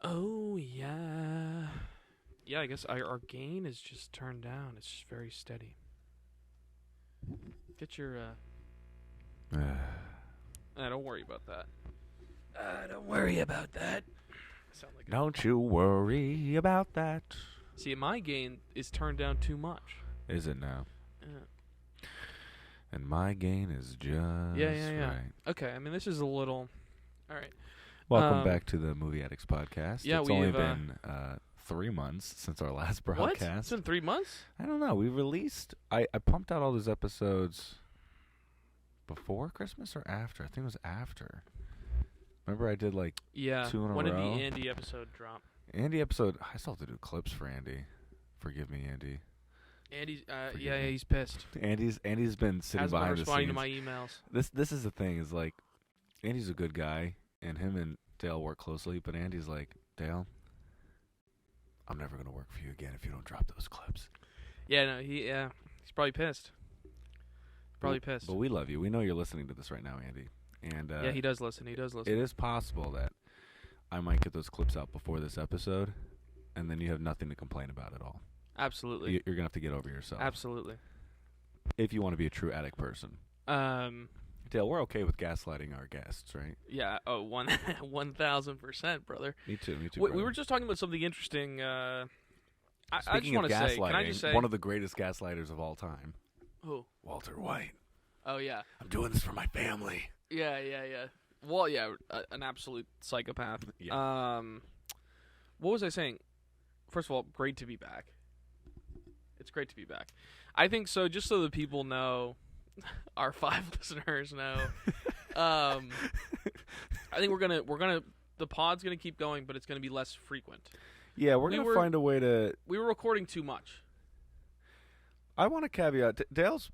Oh, yeah. Yeah, I guess our gain is just turned down. It's just very steady. Get your, don't worry about that. Don't worry about that. Sound like Don't you worry about that. See, my gain is turned down too much. Is it now? Yeah. And my gain is just right. Okay, I mean, this is a little... All right. Welcome back to the Movie Addicts Podcast. Yeah, it's only been 3 months since our last broadcast. What? It's been 3 months? I don't know. We released... I pumped out all those episodes before Christmas or after? I think it was after. Remember I did like 2 in a row? When did the Andy episode drop? Andy episode... I still have to do clips for Andy. Forgive me, Andy. Andy's... he's pissed. Andy's been sitting behind the scenes. Responding to my emails. This is the thing, is like... Andy's a good guy, and him and Dale work closely, but Andy's like, Dale, I'm never going to work for you again if you don't drop those clips. Yeah, no, he's probably pissed. Pissed. But we love you. We know you're listening to this right now, Andy. And yeah, he does listen. It is possible that I might get those clips out before this episode, and then you have nothing to complain about at all. Absolutely. You're going to have to get over yourself. Absolutely. If you want to be a true addict person. Dale, we're okay with gaslighting our guests, right? Yeah. Oh, 1,000%, brother. Me too. We were just talking about something interesting. I Speaking just want of to gaslighting, say, can I just say one of the greatest gaslighters of all time. Who? Walter White. Oh yeah. I'm doing this for my family. Yeah. Well, yeah, an absolute psychopath. Yeah. What was I saying? First of all, great to be back. It's great to be back. I think so. Just so the people know. Our 5 listeners know. I think the pod's gonna keep going, but it's gonna be less frequent. Yeah, we're gonna find a way to. We were recording too much. I want to caveat. Dale's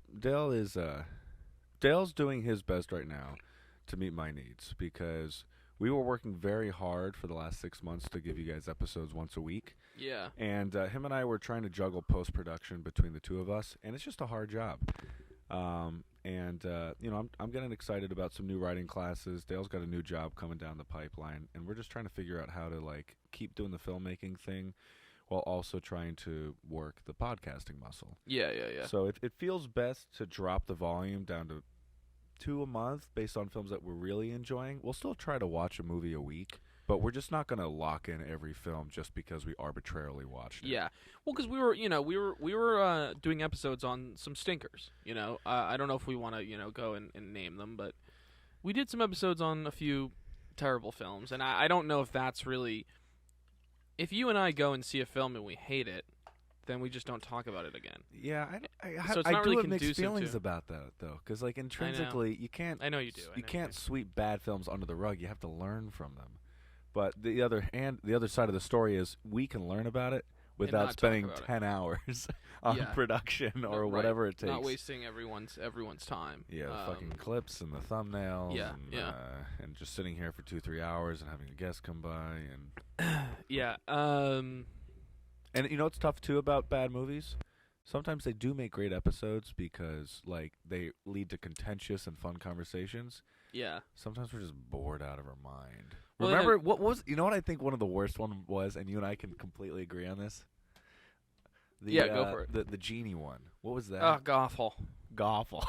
doing his best right now to meet my needs, because we were working very hard for the last 6 months to give you guys episodes once a week. Yeah. And him and I were trying to juggle post-production between the two of us, and it's just a hard job. I'm getting excited about some new writing classes. Dale's got a new job coming down the pipeline, and we're just trying to figure out how to keep doing the filmmaking thing while also trying to work the podcasting muscle. Yeah. So it feels best to drop the volume down to 2 a month based on films that we're really enjoying. We'll still try to watch a movie a week, but we're just not going to lock in every film just because we arbitrarily watched it. Yeah. Well, because we were doing episodes on some stinkers. I don't know if we want to go and name them, but we did some episodes on a few terrible films, and I don't know if that's really. If you and I go and see a film and we hate it, then we just don't talk about it again. Yeah, so it's I not do really have mixed feelings to. about that, though, because intrinsically you can't. I know you do. You can't sweep bad films under the rug. You have to learn from them. But the other side of the story is we can learn about it without spending 10 hours on production or whatever it takes. Not wasting everyone's time. Yeah, the fucking clips and the thumbnails. And just sitting here for 2-3 hours and having a guest come by and. Yeah. And it's tough too about bad movies. Sometimes they do make great episodes because they lead to contentious and fun conversations. Yeah. Sometimes we're just bored out of our mind. Well, Remember what was? You know what I think one of the worst one was, and you and I can completely agree on this. Go for it. The genie one. What was that? Oh, Goffle. Goffle.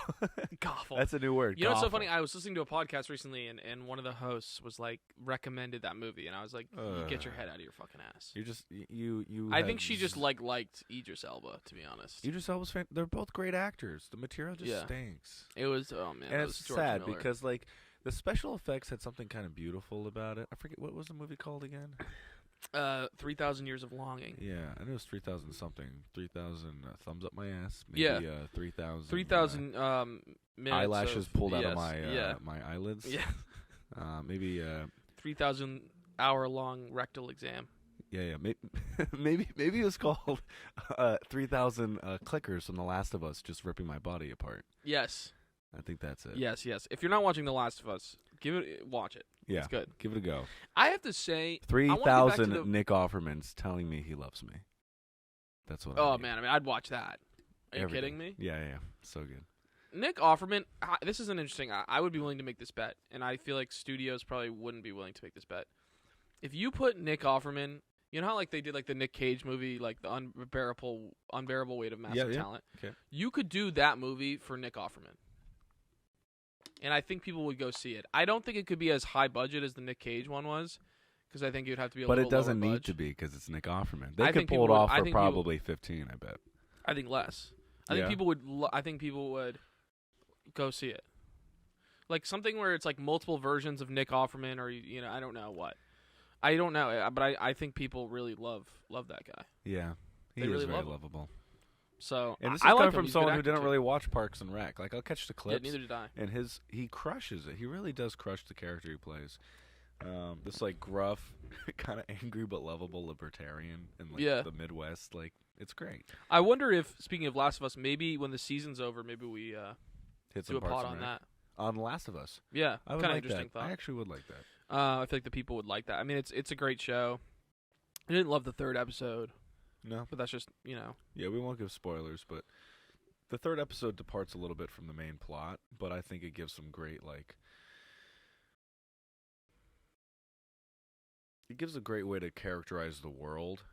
Goffle. That's a new word. You know what's so funny? I was listening to a podcast recently, and one of the hosts was recommended that movie, and I was like, you get your head out of your fucking ass. You're just you. I think she just liked Idris Elba, to be honest. Idris Elba's they're both great actors. The material just stinks. It was and it's sad Miller. Because the special effects had something kind of beautiful about it. I forget what was the movie called again. 3,000 Years of Longing. Yeah, I know it was 3,000 something. 3,000 thumbs up my ass. Maybe, 3,000. 3,000 minutes eyelashes pulled out of my eyelids. Yeah. Maybe 3,000 hour-long rectal exam. Yeah. Maybe it was called 3,000 clickers from The Last of Us, just ripping my body apart. Yes. I think that's it. Yes. If you're not watching The Last of Us, watch it. Yeah, it's good. Give it a go. I have to say, 3,000 Nick Offermans telling me he loves me. That's what. Oh man, I'd watch that. Are you kidding me? Yeah, so good. Nick Offerman. This is an interesting. I would be willing to make this bet, and I feel like studios probably wouldn't be willing to make this bet. If you put Nick Offerman, you know how like they did like the Nick Cage movie, like the unbearable weight of massive talent. Okay. You could do that movie for Nick Offerman, and I think people would go see it. I don't think it could be as high budget as the Nick Cage one was, because I think it would have to be a but little it doesn't lower need budge. to be because it's Nick Offerman. They I could think pull it people would- off I for think probably 15. I bet. I think less. I think people would. I think people would go see it. Like something where it's like multiple versions of Nick Offerman, or I don't know what. I don't know, but I think people really love that guy. Yeah, he They is really very love him. lovable. So And this is I like coming him. from He's a someone good who actor, didn't too. really watch Parks and Rec. Like I'll catch the Yeah, clips. neither did I. And he crushes it. He really does crush the character he plays. This like gruff, kind of angry but lovable libertarian in like the Midwest. Like it's great. I wonder if, speaking of Last of Us, maybe when the season's over, maybe we Hit do some a Parks pod and on Rec. that. On Last of Us. Yeah, I would kind of like interesting that. thought. I actually would like that. I feel like the people would like that. I mean, it's a great show. I didn't love the third episode, No. but that's just Yeah, we won't give spoilers, but the third episode departs a little bit from the main plot, but I think it gives some great it gives a great way to characterize the world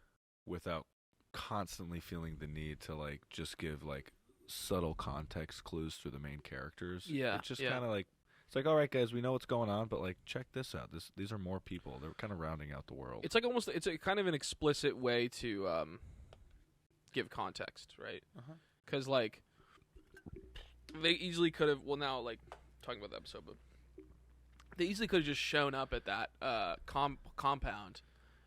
without constantly feeling the need to like just give like subtle context clues through the main characters. Yeah, It's just yeah. kind of like it's like, all right, guys, we know what's going on, but like check this out. These are more people. They're kind of rounding out the world. It's like almost it's a kind of an explicit way to give context, right? Because like they easily could have. Well, now like talking about the episode, but they easily could have just shown up at that compound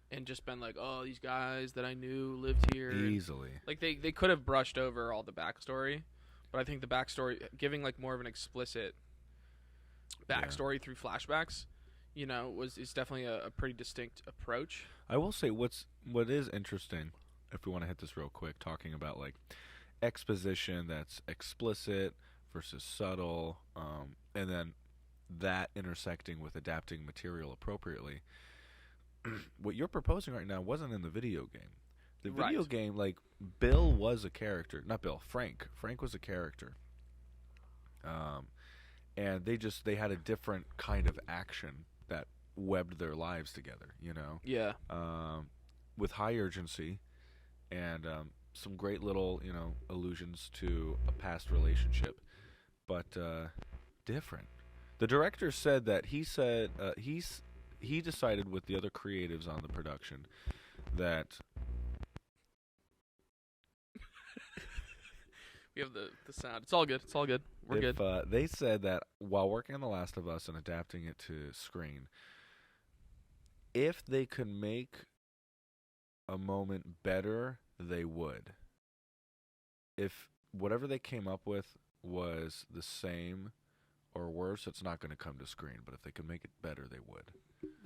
and just been like, "Oh, these guys that I knew lived here." Easily. Like they could have brushed over all the backstory, but I think the backstory, giving like more of an explicit backstory through flashbacks, is definitely a pretty distinct approach. I will say what is interesting, if we want to hit this real quick, talking about like exposition that's explicit versus subtle, and then that intersecting with adapting material appropriately. What you're proposing right now wasn't in the video game. The video game, like Bill was a character, not Bill, Frank. Frank was a character. And they had a different kind of action that webbed their lives together, Yeah. with high urgency and some great little, allusions to a past relationship, but different. The director said that he decided with the other creatives on the production that We have the sound. It's all good. It's all good. We're good. They said that while working on The Last of Us and adapting it to screen, if they could make a moment better, they would. If whatever they came up with was the same or worse, it's not going to come to screen. But if they could make it better, they would.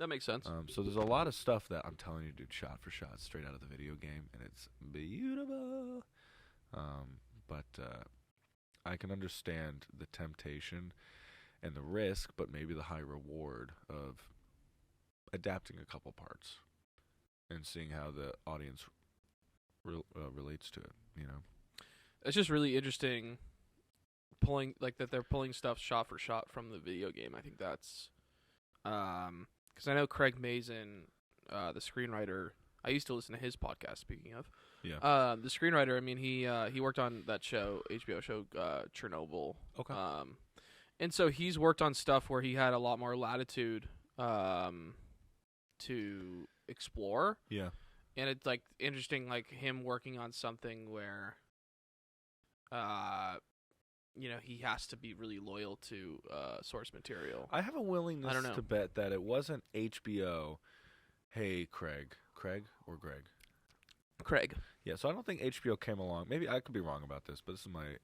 That makes sense. So there's a lot of stuff that I'm telling you, dude, shot for shot, straight out of the video game, and it's beautiful. But I can understand the temptation and the risk, but maybe the high reward of adapting a couple parts and seeing how the audience relates to it. It's just really interesting pulling like that they're pulling stuff shot for shot from the video game. I think that's because I know Craig Mazin, the screenwriter. I used to listen to his podcast. Speaking of, the screenwriter. I mean, he worked on that show, HBO show, Chernobyl. Okay. And so he's worked on stuff where he had a lot more latitude to explore. Yeah. And it's like interesting, like him working on something where, he has to be really loyal to source material. I have a willingness I don't know. to bet that it wasn't HBO. Hey, Craig or Greg? Craig. Yeah, so I don't think HBO came along. Maybe I could be wrong about this, but this is my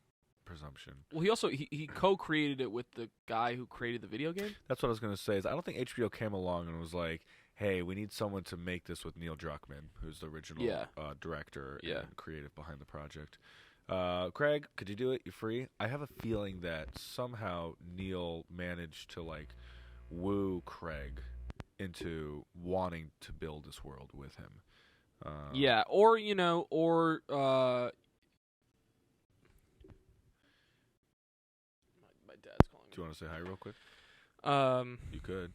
presumption. Well, he also he co-created it with the guy who created the video game. That's what I was going to say. Is I don't think HBO came along and was like, hey, we need someone to make this with Neil Druckmann, who's the original director and creative behind the project. Craig, could you do it? You're free? I have a feeling that somehow Neil managed to like woo Craig into wanting to build this world with him. Or Do my dad's calling me. you want to say hi real quick? Um, You could.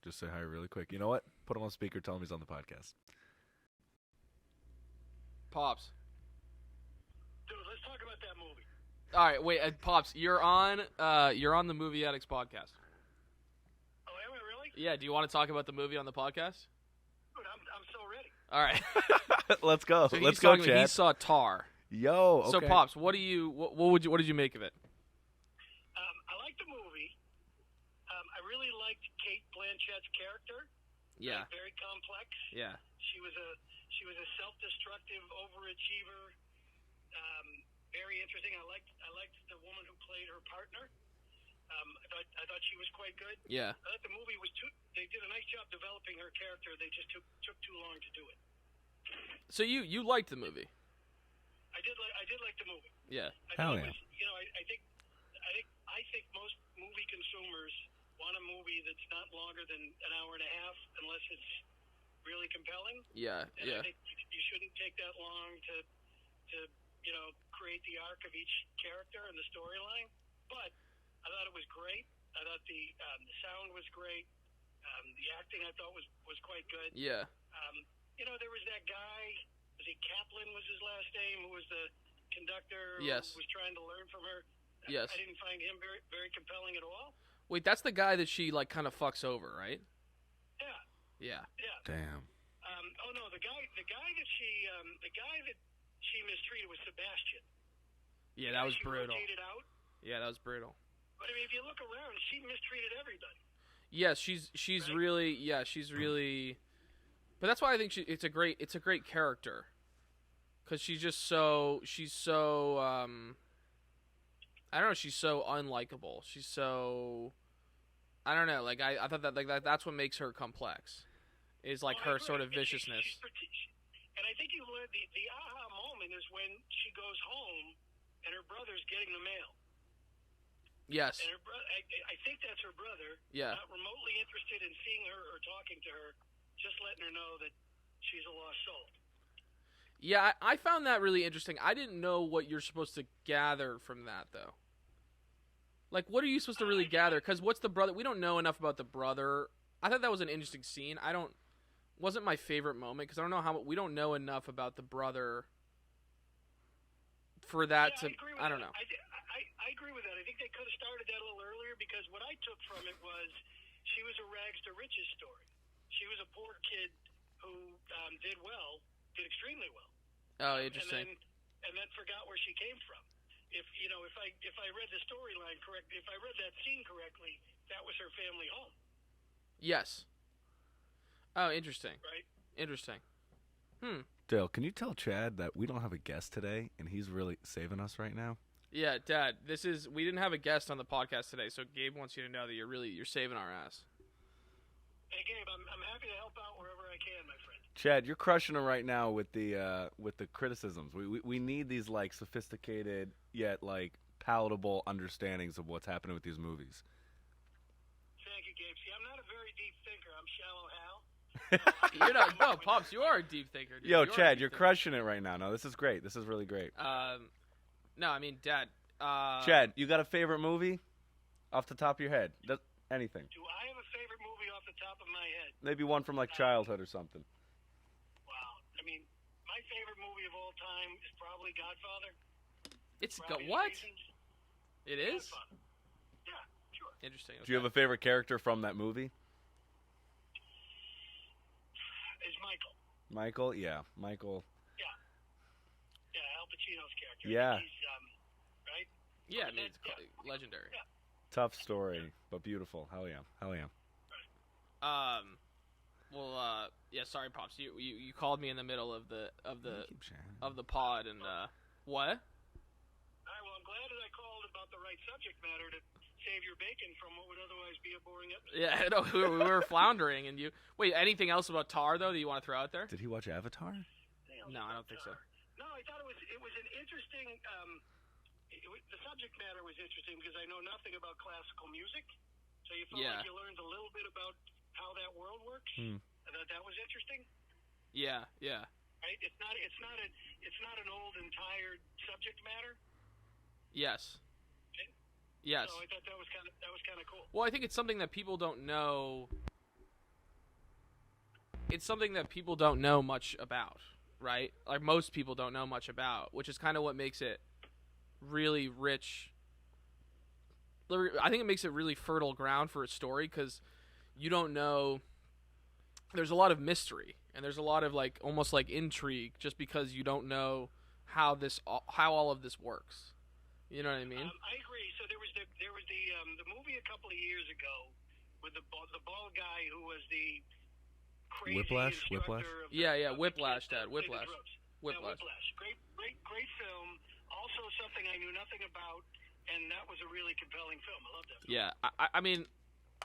Just say hi really quick. You know what? Put him on speaker. Tell him he's on the podcast. Pops. Dude, let's talk about that movie. All right, wait, Pops, you're on the Movie Addicts podcast. Oh, am I really? Yeah, do you want to talk about the movie on the podcast? Dude, I'm so ready. All right. Let's go. So Let's go, Chad. He saw Tar. Yo, okay. So, Pops, what did you make of it? I liked the movie. I really liked Kate Blanchett's character. Yeah. Very complex. Yeah. She was a self-destructive overachiever. Very interesting. I liked the woman who played her partner. I thought she was quite good. Yeah. I thought the movie was they did a nice job developing her character. They just took too long to do it. So you liked the movie? I did like the movie. Yeah. Hell yeah. I think most movie consumers want a movie that's not longer than an hour and a half unless it's really compelling. Yeah. And Yeah. I think you shouldn't take that long to create the arc of each character and the storyline. But I thought it was great. I thought the sound was great. The acting I thought was quite good. Yeah. There was that guy. Was he Kaplan? Was his last name? Who was the conductor? Yes. Who was trying to learn from her. Yes. I didn't find him very, very compelling at all. Wait, that's the guy that she like kind of fucks over, right? Yeah. Yeah. Yeah. Damn. Oh no, the guy that she mistreated was Sebastian. Yeah, that was She brutal. rotated out. Yeah, that was brutal. But I mean, if you look around, she mistreated everybody. Yes, she's Right? really. But that's why I think it's a great character, because she's so I don't know, she's so unlikable. She's so, I don't know, like I thought that that's what makes her complex, is like Oh, I her agree. sort of And viciousness. and I think you learned the aha moment is when she goes home and her brother's getting the mail. Yes. And her I think that's her brother. Yeah. Not remotely interested in seeing her or talking to her, just letting her know that she's a lost soul. Yeah, I found that really interesting. I didn't know what you're supposed to gather from that, though. Like, what are you supposed to really gather? Because what's the brother? We don't know enough about the brother. I thought that was an interesting scene. Wasn't my favorite moment, because I don't know we don't know enough about the brother for that to. I don't know. I agree with that. I think they could have started that a little earlier, because what I took from it was she was a rags to riches story. She was a poor kid who did extremely well. Oh, interesting. And then forgot where she came from. If I read the storyline correctly, if I read that scene correctly, that was her family home. Yes. Oh, interesting. Right. Interesting. Dale, can you tell Chad that we don't have a guest today, and he's really saving us right now? Yeah, Dad. We didn't have a guest on the podcast today, so Gabe wants you to know that you're saving our ass. Hey, Gabe, I'm happy to help out wherever I can, my friend. Chad, you're crushing it right now with the criticisms. We need these like sophisticated yet like palatable understandings of what's happening with these movies. Thank you, Gabe. See, I'm not a very deep thinker. I'm shallow Hal. You're not. No, Pops, you are a deep thinker, dude. Yo, You are a Chad, deep you're thinker. crushing it right now. No, this is great. This is really great. No, I mean, Dad. Chad, you got a favorite movie off the top of your head? Anything? Do I have a favorite movie off the top of my head? Maybe one from like childhood or something. Wow. I mean, my favorite movie of all time is probably Godfather. It's For obvious what? reasons. It is Godfather. Yeah, sure. interesting. Do you have a favorite character from that movie? Is Michael. Michael? Yeah, Michael. Yeah, Al Pacino's character. Yeah. He's, right? Yeah, I mean, it's legendary. Yeah. Tough story, but beautiful. Hell yeah. Hell yeah. Well, yeah. Sorry, Pops. You called me in the middle of the Keep chatting. pod, and what? All right, well, I'm glad that I called about the right subject matter to save your bacon from what would otherwise be a boring episode. Yeah, no, we were floundering, and you. Wait, anything else about Tar though that you want to throw out there? Did he watch AvaTAR? No, I don't think so. No, I thought it was an interesting. The subject matter was interesting because I know nothing about classical music, so you felt like you learned a little bit about how that world works. I thought that was interesting. Yeah. Right? It's not an old and tired subject matter. Yes. Okay? Yes. So I thought that was kind of cool. Well, I think it's something that people don't know it's something that people don't know much about, right? Like most people don't know much about, which is kind of what makes it really rich. I think it makes it really fertile ground for a story because you don't know. There's a lot of mystery and there's a lot of like almost like intrigue just because you don't know how all of this works. You know what I mean? I agree. So there was the movie a couple of years ago with the bald guy who was the crazy Whiplash? instructor of Whiplash, Dad. Whiplash. Whiplash. Great film. Also something I knew nothing about, and that was a really compelling film. I love that film. Yeah, I mean,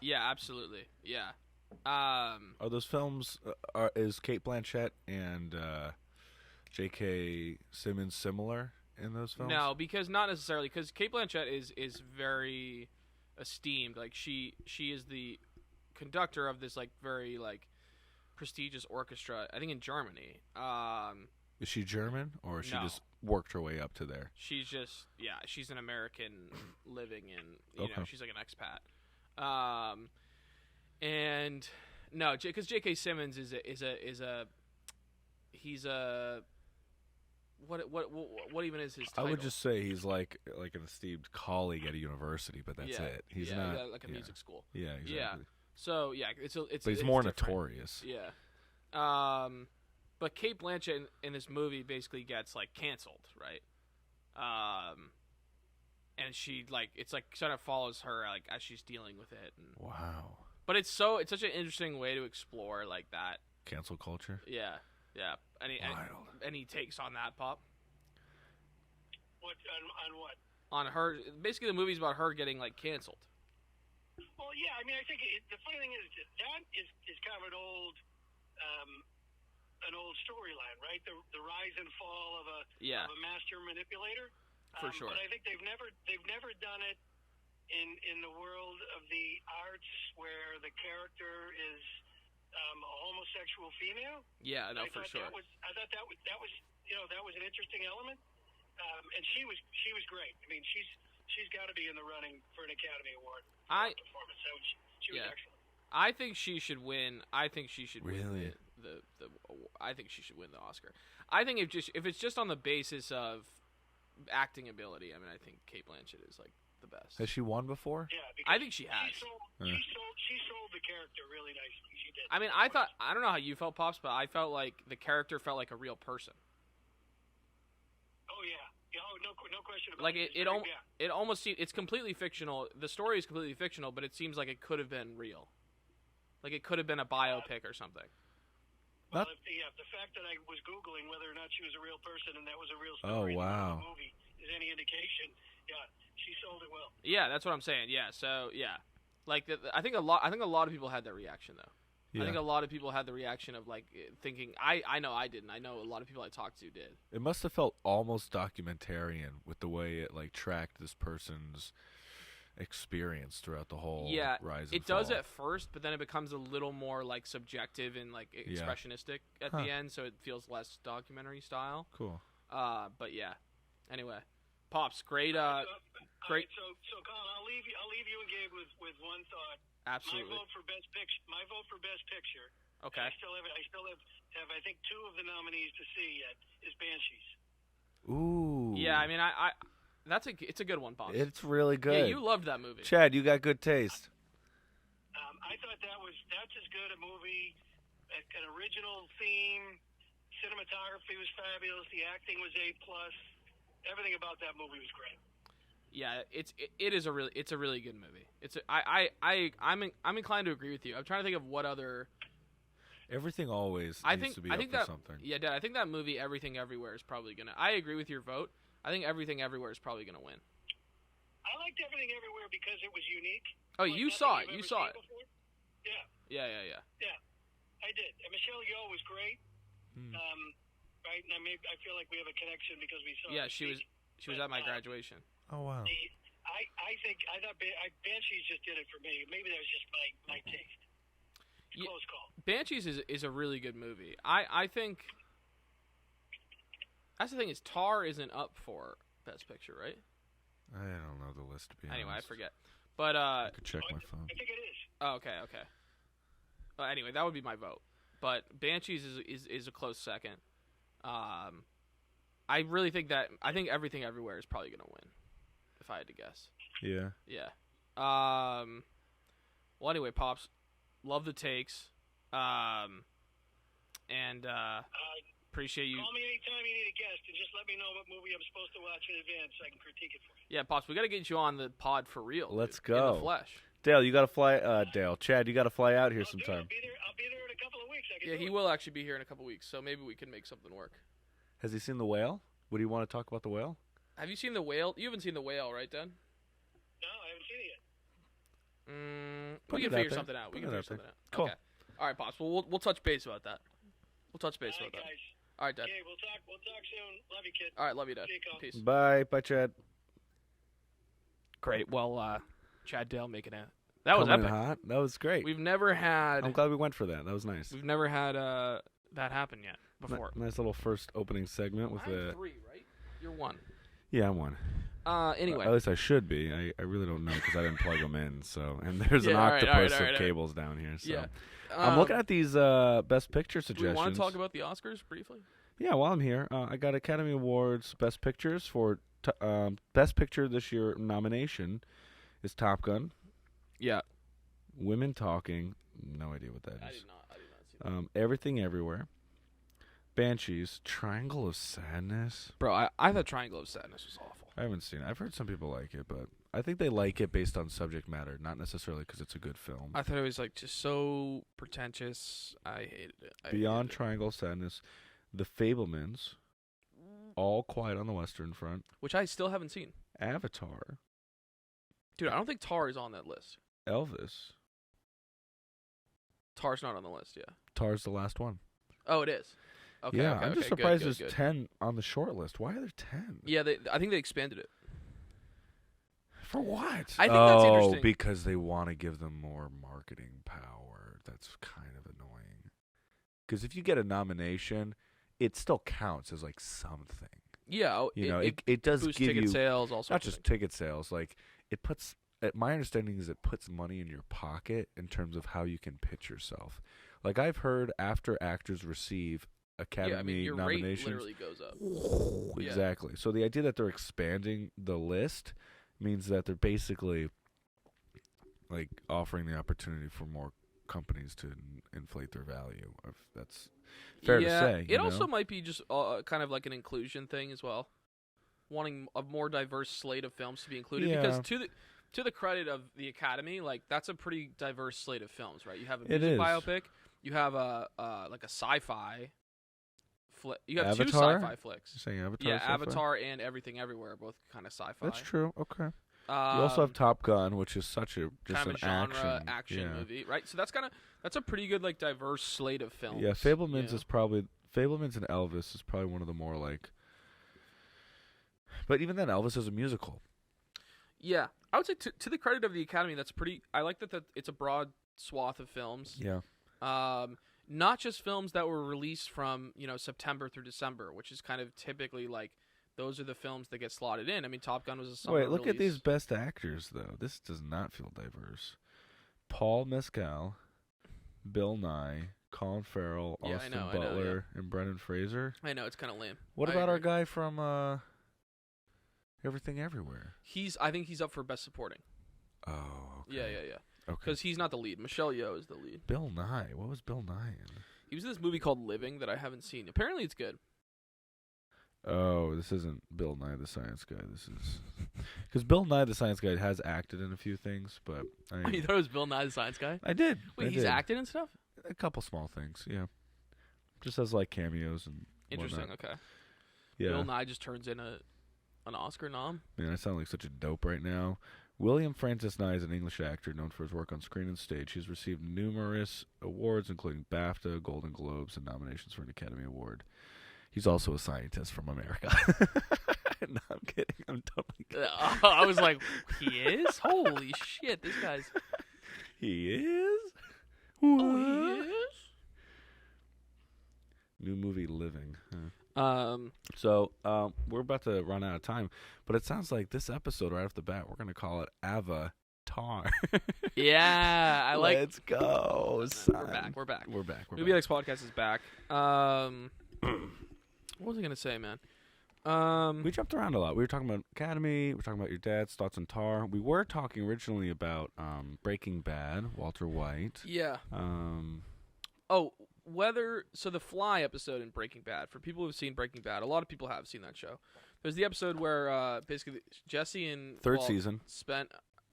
yeah, absolutely. Yeah. Are those films? Is Cate Blanchett and J.K. Simmons similar in those films? No, because not necessarily. Because Cate Blanchett is very esteemed. Like she is the conductor of this like very like prestigious orchestra. I think in Germany. Is she German or she No. just worked her way up to there? She's just she's an American living in you know Okay. she's like an expat. And no, because J.K. Simmons is a what even is his title? I would just say he's like an esteemed colleague at a university, but that's it. He's not like a music school. Yeah, exactly. Yeah. So it's But he's more notorious. Yeah. But Cate Blanchett in this movie basically gets like canceled, right? And she like it's like kind of follows her like as she's dealing with it. And, Wow. but it's such an interesting way to explore like that. Cancel culture. Yeah. Wild. Any takes on that, Pop? What on what? On her, basically the movie's about her getting like canceled. Well, yeah. I mean, I think the funny thing is that is kind of an old storyline, right? The rise and fall of a master manipulator. For sure. But I think they've never done it in the world of the arts where the character is a homosexual female. Yeah, no, for sure. I thought that was that was an interesting element, and she was great. I mean, she's got to be in the running for an Academy Award for her performance. So she was excellent. I think she should win. I think she should win Really? I think she should win the Oscar. I think if it's just on the basis of acting ability, I mean, I think Cate Blanchett is like the best. Has she won before? Yeah, I think she has. She sold the character really nicely. She did. I mean, I don't know how you felt, Pops, but I felt like the character felt like a real person. Oh yeah. Oh, no question about Like it. it almost seems it's completely fictional. The story is completely fictional, but it seems like it could have been real. Like it could have been a biopic or something. Well, the fact that I was Googling whether or not she was a real person and that was a real Oh, story wow. in the movie is any indication, she sold it well. Yeah, that's what I'm saying. Yeah, so like I think a lot of people had that reaction though. Yeah. I think a lot of people had the reaction of like thinking. I know I didn't. I know a lot of people I talked to did. It must have felt almost documentarian with the way it like tracked this person's experience throughout the whole rise and it does fall. at first, but then it becomes a little more like subjective and like expressionistic at the end, so it feels less documentary style. Cool. But yeah. Anyway, Pops, great. Great. So Colin, I'll leave you and Gabe with one thought. Absolutely. My vote for best picture. Okay. I still have I think two of the nominees to see yet is Banshees. Ooh. Yeah, I mean it's a good one, Pops. It's really good. Yeah, you loved that movie. Chad, you got good taste. I thought that's as good a movie, an original theme, cinematography was fabulous, the acting was A+, everything about that movie was great. Yeah, it's a really good movie. I'm inclined to agree with you. I'm trying to think of what other. Everything always needs to be up for something. Yeah, Dad, I think that movie Everything Everywhere is probably gonna. I agree with your vote. I think Everything Everywhere is probably gonna win. I liked Everything Everywhere because it was unique. Oh, like you saw it. You saw it. Before. Yeah. Yeah, I did. And Michelle Yeoh was great. Right, and I feel like we have a connection because we saw. Yeah, she was at my graduation. Oh wow. I thought Banshees just did it for me. Maybe that was just my taste. Close call. Banshees is a really good movie. I think that's the thing is Tar isn't up for Best Picture, right? I don't know the list to be honest. Anyway, I forget. But I could check my phone. I think it is. Oh, okay. Anyway, that would be my vote. but Banshees is a close second. I really think Everything Everywhere is probably gonna win, if I had to guess. Yeah. Yeah. Well, anyway, Pops, love the takes. And appreciate you. Call me anytime you need a guest, and just let me know what movie I'm supposed to watch in advance so I can critique it for you. Yeah, Pops, we got to get you on the pod for real. Let's dude, go. In the flesh. Dale, you got to fly. Chad, you got to fly out here I'll sometime. I'll be there in a couple of weeks. Yeah, he will actually be here in a couple weeks, so maybe we can make something work. Has he seen The Whale? Would he want to talk about The Whale? Have you seen The Whale? You haven't seen The Whale, right, Dan? No, I haven't seen it yet. We can figure something out. Cool. Okay. All right, Pops. Well, we'll touch base about that. We'll touch base about that. Guys. All right, Dad. Okay, we'll talk soon. Love you, kid. All right, love you, Dad. See you, Colin. Peace. Bye. Bye, Chad. Great. Well, Chad Dale making it. That was Coming epic. in hot. That was great. We've never had. I'm glad we went for that. That was nice. We've never had that happen yet before. Nice little first opening segment with I'm 3, right? You're 1. Yeah, I'm 1. Anyway. At least I should be. I really don't know because I didn't plug them in. So, and there's an all right, octopus all right, of cables down here. So. Yeah. I'm looking at these Best Picture Do suggestions. we want to talk about the Oscars briefly? Yeah, while I'm here, I got Academy Awards Best Pictures for Best Picture this year nomination is Top Gun. Yeah. Women Talking. No idea what that is. I did not see that. Everything Everywhere. Banshees. Triangle of Sadness. Bro, I thought Triangle of Sadness was awful. I haven't seen it. I've heard some people like it, but I think they like it based on subject matter, not necessarily because it's a good film. I thought it was just so pretentious. I hated it. Beyond Triangle of Sadness, The Fablemans, All Quiet on the Western Front, which I still haven't seen. Avatar, Dude, I don't think Tar is on that list. Elvis. Tar's not on the list, yeah. Tar's the last one. Oh, it is. Okay, yeah, okay, I'm just good, surprised good, there's 10 on the short list. Why are there 10? Yeah, I think they expanded it. For what? I think that's interesting. Oh, because they want to give them more marketing power. That's kind of annoying. Because if you get a nomination, it still counts as like something. Yeah, it does boosts give ticket you sales, all not sorts just of things. ticket sales. Like it puts. My understanding is it puts money in your pocket in terms of how you can pitch yourself. Like I've heard after actors receive Academy your nominations, rate literally goes up. Exactly. So the idea that they're expanding the list means that they're basically like offering the opportunity for more companies to inflate their value. If that's fair to say. It also might be just kind of like an inclusion thing as well, wanting a more diverse slate of films to be included. Yeah. Because to the credit of the Academy, like that's a pretty diverse slate of films, right? You have a music biopic, you have a like a sci-fi. You have Avatar? 2 sci-fi flicks. You're saying Avatar? Yeah, sci-fi? Avatar and Everything Everywhere are both kind of sci-fi. That's true. Okay. You You also have Top Gun, which is such a just kind of an a genre action movie, right? So that's a pretty good like diverse slate of films. Yeah, Fablemans you is probably Fablemans and Elvis is probably one of the more like. But even then, Elvis is a musical. Yeah, I would say to the credit of the Academy, that's pretty. I like that it's a broad swath of films. Yeah. Not just films that were released from September through December, which is kind of typically like those are the films that get slotted in. I mean, Top Gun was a summer Wait, look at release. these best actors though. This does not feel diverse. Paul Mescal, Bill Nye, Colin Farrell, Yeah, Austin I know, Butler, and Brendan Fraser. I know it's kind of lame. What I about our agree. guy from Everything Everywhere? I think he's up for Best Supporting. Oh, okay. Yeah. Okay. Because he's not the lead. Michelle Yeoh is the lead. Bill Nye. What was Bill Nye in? He was in this movie called Living that I haven't seen. Apparently, it's good. Oh, this isn't Bill Nye the Science Guy. This is because Bill Nye the Science Guy has acted in a few things, but You thought it was Bill Nye the Science Guy? I did. Wait, I he's did. acted in stuff? A couple small things, yeah. Just as like cameos and Interesting. whatnot. Okay. Yeah. Bill Nye just turns in an Oscar nom. Man, I sound like such a dope right now. William Francis Nye is an English actor known for his work on screen and stage. He's received numerous awards, including BAFTA, Golden Globes, and nominations for an Academy Award. He's also a scientist from America. No, I'm kidding. I'm totally kidding. I was like, he is? Holy shit, this guy's... He is? Oh, he is? New movie, Living. Huh. So, we're about to run out of time, but it sounds like this episode, right off the bat, we're going to call it AvaTAR. tar. Yeah, I like. Let's go. We're Son. back. We're back. We're back. We're Movie back. X podcast is back. What was I gonna say, man? We jumped around a lot. We were talking about Academy. We were talking about your dad's thoughts on Tar. We were talking originally about Breaking Bad, Walter White. Yeah. The Fly episode in Breaking Bad. For people who've seen Breaking Bad, a lot of people have seen that show. There's the episode where basically Jesse and Third Walt season spent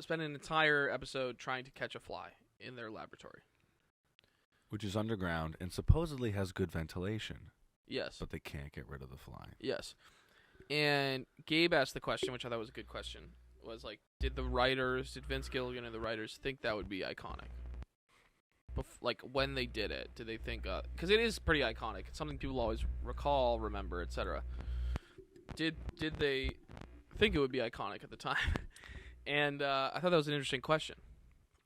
an entire episode trying to catch a fly in their laboratory. which is underground and supposedly has good ventilation. Yes. But they can't get rid of the fly. Yes. And Gabe asked the question, which I thought was a good question, was like, did Vince Gilligan and the writers think that would be iconic? Like, when they did it, did they think, because it is pretty iconic. It's something people always recall, remember, etc. Did they think it would be iconic at the time? And I thought that was an interesting question.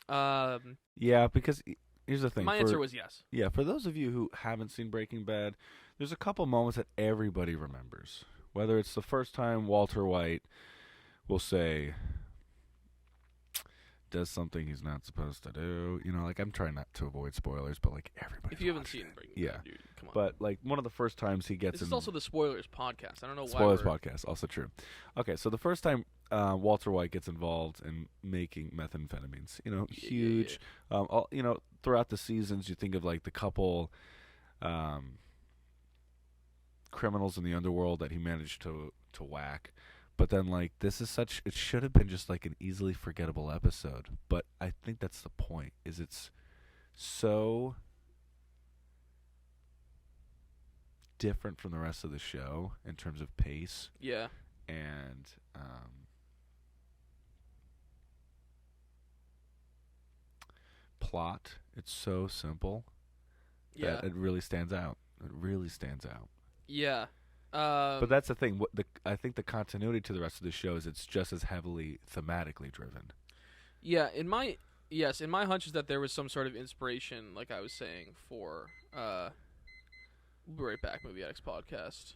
Yeah, because here's the thing. My answer was yes. Yeah, for those of you who haven't seen Breaking Bad, there's a couple moments that everybody remembers. Whether it's the first time Walter White will say, does something he's not supposed to do. You know, like, I'm trying not to avoid spoilers, but, like, everybody. If you haven't seen Breaking Bad, dude, come on. But, like, one of the first times he gets This is also the Spoilers podcast. I don't know why. Spoilers podcast, also true. Okay, so the first time Walter White gets involved in making methamphetamines, you know, huge. You know, throughout the seasons, you think of, like, the couple criminals in the underworld that he managed to whack. But then, like, this is it should have been just, like, an easily forgettable episode. But I think that's the point, is it's so different from the rest of the show in terms of pace. Yeah. And plot. It's so simple that it really stands out. It really stands out. Yeah. But that's the thing. I think the continuity to the rest of the show is it's just as heavily thematically driven. Yeah, in my hunch is that there was some sort of inspiration, like I was saying, for we'll be right back, Movie Addicts podcast.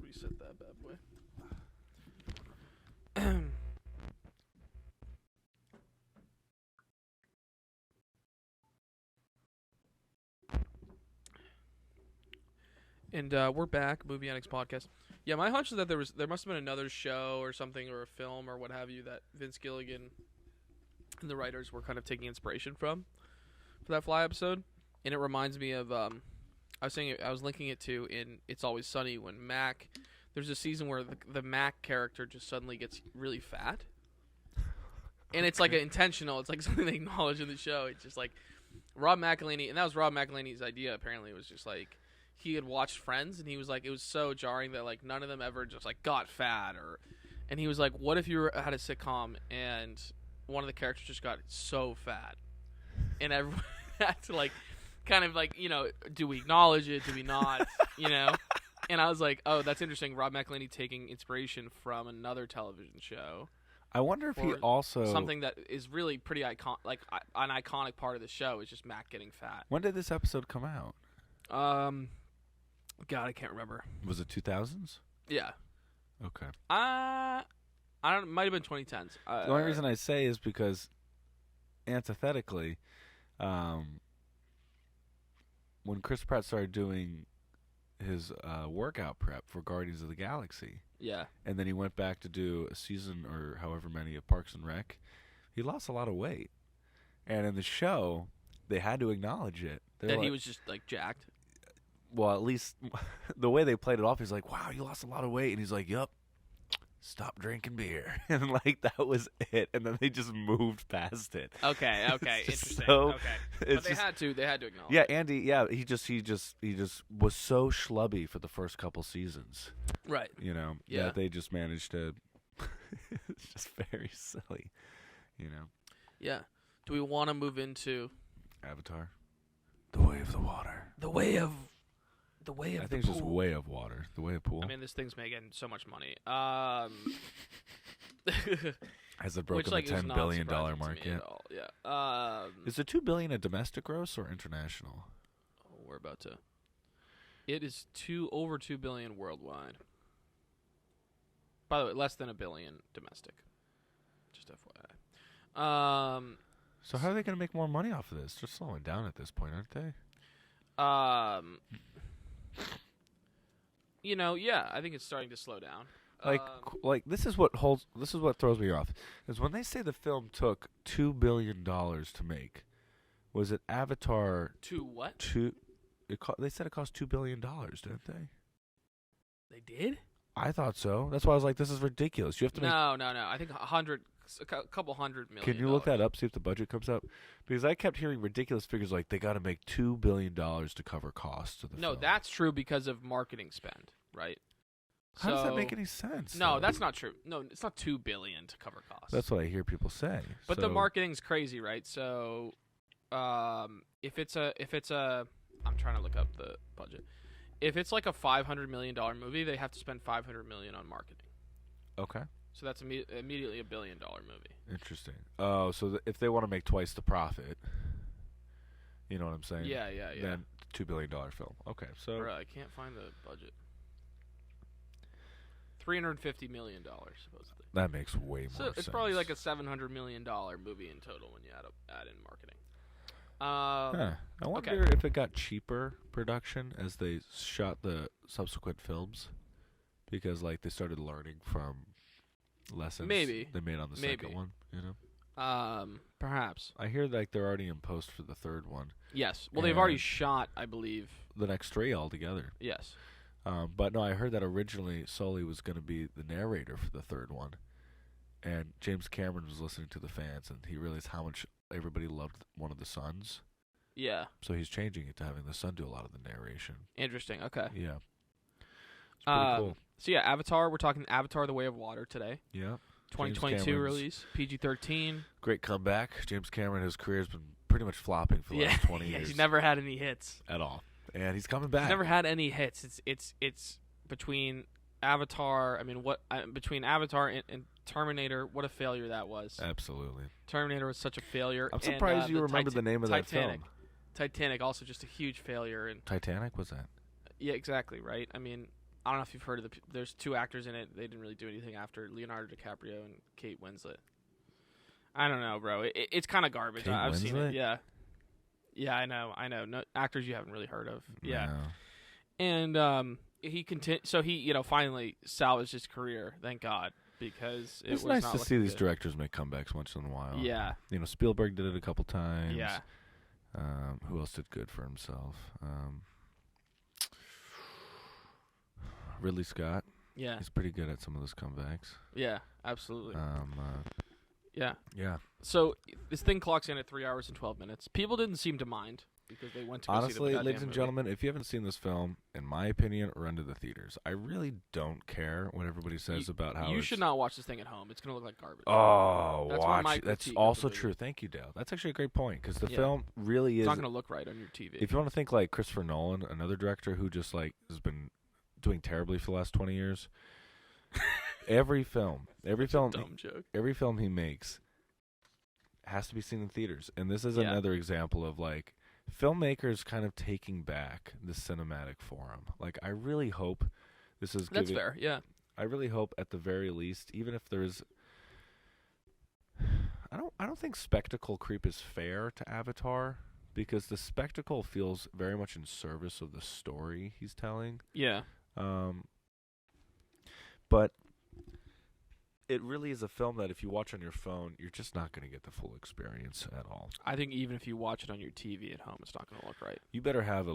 Reset that bad boy. And we're back, Movie Addicts podcast. Yeah, my hunch is that there must have been another show or something, or a film or what have you, that Vince Gilligan and the writers were kind of taking inspiration from for that Fly episode. And it reminds me of I was linking it to in It's Always Sunny when Mac. There's a season where the Mac character just suddenly gets really fat, and it's like intentional. It's like something they acknowledge in the show. It's just like Rob McElhenney, and that was Rob McElhenney's idea. Apparently, it was just like, he had watched Friends, and he was like, it was so jarring that, like, none of them ever just, like, got fat, and he was like, what if you had a sitcom and one of the characters just got so fat, and everyone had to, like, kind of, like, you know, do we acknowledge it, do we not, you know? And I was like, oh, that's interesting, Rob McElhenney taking inspiration from another television show. I wonder if he also... something that is really pretty an iconic part of the show is just Mac getting fat. When did this episode come out? God, I can't remember. Was it 2000s? Yeah. Okay. I don't. It might have been 2010s. The only reason I say is because, antithetically, when Chris Pratt started doing his workout prep for Guardians of the Galaxy, yeah, and then he went back to do a season or however many of Parks and Rec, he lost a lot of weight. And in the show, they had to acknowledge it. That he was just, like, jacked. Well, at least the way they played it off, he's like, wow, you lost a lot of weight. And he's like, yup, stop drinking beer. And, like, that was it. And then they just moved past it. Okay, interesting. So, okay. But they had to acknowledge yeah, it. Andy, yeah, he just was so schlubby for the first couple seasons. Right. You know, that they just managed to, it's just very silly, you know. Yeah. Do we want to move into AvaTAR? The Way of the Water. The Way of I think it's just Way of Water. The Way of Pool. I mean, this thing's making so much money. Has it broken the $10 billion mark yet? Yeah. Is the $2 billion a domestic gross or international? Oh, we're about to. It is over $2 billion worldwide. By the way, less than $1 billion domestic. Just FYI. So how are they going to make more money off of this? They're slowing down at this point, aren't they? Yeah, I think it's starting to slow down. This is what throws me off is when they say the film took $2 billion to make. Was it AvaTAR? To what? They said it cost $2 billion, didn't they? They did? I thought so. That's why I was like, this is ridiculous. You have to make. No. I think a couple $100 million. Can you look that up? See if the budget comes up. Because I kept hearing ridiculous figures like they got to make $2 billion to cover costs of the film. No, that's true because of marketing spend, right? How does that make any sense? No, though? that's not true. No, it's not $2 billion to cover costs. That's what I hear people say. But the marketing's crazy, right? So, if it's a, I'm trying to look up the budget. If it's like a $500 million movie, they have to spend $500 million on marketing. Okay. So that's immediately $1 billion movie. Interesting. Oh, so if they want to make twice the profit, you know what I'm saying? Yeah. Then $2 billion film. Okay, so I can't find the budget. $350 million supposedly. That makes way more sense. So it's probably like a $700 million movie in total when you add in marketing. I wonder if it got cheaper production as they shot the subsequent films, because like they started learning from lessons Maybe they made on the second one. You know, perhaps. I hear like they're already in post for the third one. Yes. Well, they've already shot, I believe, the next three altogether. Yes. But no, I heard that originally Sully was going to be the narrator for the third one, and James Cameron was listening to the fans, and he realized how much everybody loved one of the sons. Yeah. So he's changing it to having the son do a lot of the narration. Interesting. Okay. Yeah. It's pretty cool. So yeah, AvaTAR. We're talking AvaTAR: The Way of Water today. Yeah. 2022 release. PG-13. Great comeback. James Cameron, his career has been pretty much flopping for the last 20 years. He's never had any hits at all. And he's coming back. He's never had any hits. It's between AvaTAR. I mean, between AvaTAR and Terminator, what a failure that was. Absolutely. Terminator was such a failure. I'm surprised you remember the name of that film. Titanic, also just a huge failure. And Titanic was that? Yeah, exactly. Right. I mean, I don't know if you've heard of there's two actors in it. They didn't really do anything after Leonardo DiCaprio and Kate Winslet. I don't know, bro. It's kind of garbage. I've Winslet? seen it. Yeah. Yeah, I know. No actors you haven't really heard of. Yeah. No. And he So he, finally salvaged his career. Thank God, because it's nice to see these directors make comebacks once in a while. Yeah. Spielberg did it a couple times. Yeah. Who else did good for himself? Ridley Scott. Yeah. He's pretty good at some of those comebacks. Yeah, absolutely. Yeah. Yeah. So this thing clocks in at 3 hours and 12 minutes. People didn't seem to mind because they went to go see the goddamn ladies and movie. gentlemen, if you haven't seen this film, in my opinion, run to the theaters. I really don't care what everybody says about how you should not watch this thing at home. It's going to look like garbage. Oh, That's watch it. That's also true. Thank you, Dale. That's actually a great point because the film really is. It's not going to look right on your TV. If you want to think like Christopher Nolan, another director who just like has been doing terribly for the last 20 years, every film dumb joke. Every film he makes has to be seen in theaters. And this is another example of like filmmakers kind of taking back the cinematic forum. Like I really hope this is That's fair, yeah. I really hope at the very least, even if there's I don't think spectacle creep is fair to AvaTAR because the spectacle feels very much in service of the story he's telling. Yeah. But it really is a film that if you watch on your phone, you're just not going to get the full experience at all. I think even if you watch it on your TV at home, it's not going to look right. You better have a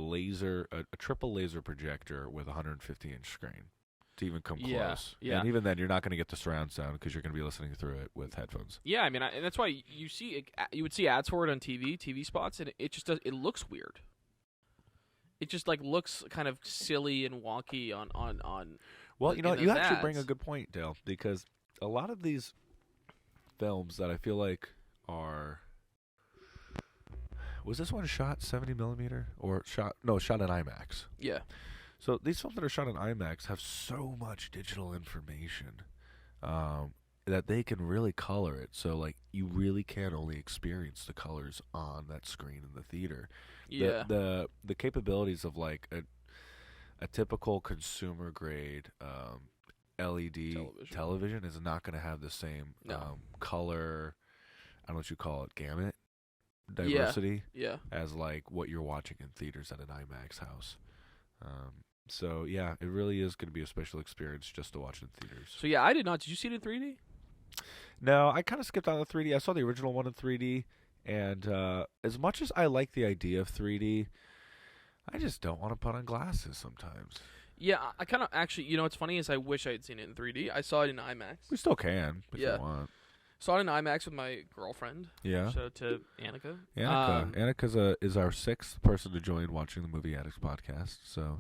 triple laser projector with a 150-inch screen to even come close. Yeah. And even then, you're not going to get the surround sound because you're going to be listening through it with headphones. Yeah, I mean, and that's why you would see ads for it on TV spots, and it just does. It looks weird. It just like looks kind of silly and wonky on. Well, you actually bring a good point, Dale, because a lot of these films that I feel like are. Was this one shot 70 millimeter or shot in IMAX? Yeah. So these films that are shot in IMAX have so much digital information that they can really color it. So like you really can only experience the colors on that screen in the theater. Yeah. The capabilities of like a typical consumer grade LED television is not going to have the same color. don't know what you call it, gamut diversity Yeah. as like what you're watching in theaters at an IMAX house. So yeah, it really is going to be a special experience just to watch in theaters. So yeah, I did not. Did you see it in 3D? No, I kind of skipped on the 3D. I saw the original one in 3D, and as much as I like the idea of 3D, I just don't want to put on glasses sometimes. Yeah, I kind of actually. You know what's funny is I wish I had seen it in 3D. I saw it in IMAX. We still can if Yeah. you want. Saw it in IMAX with my girlfriend. Yeah. Shout out to Annika. Annika is our 6th person to join watching the Movie Addicts podcast. So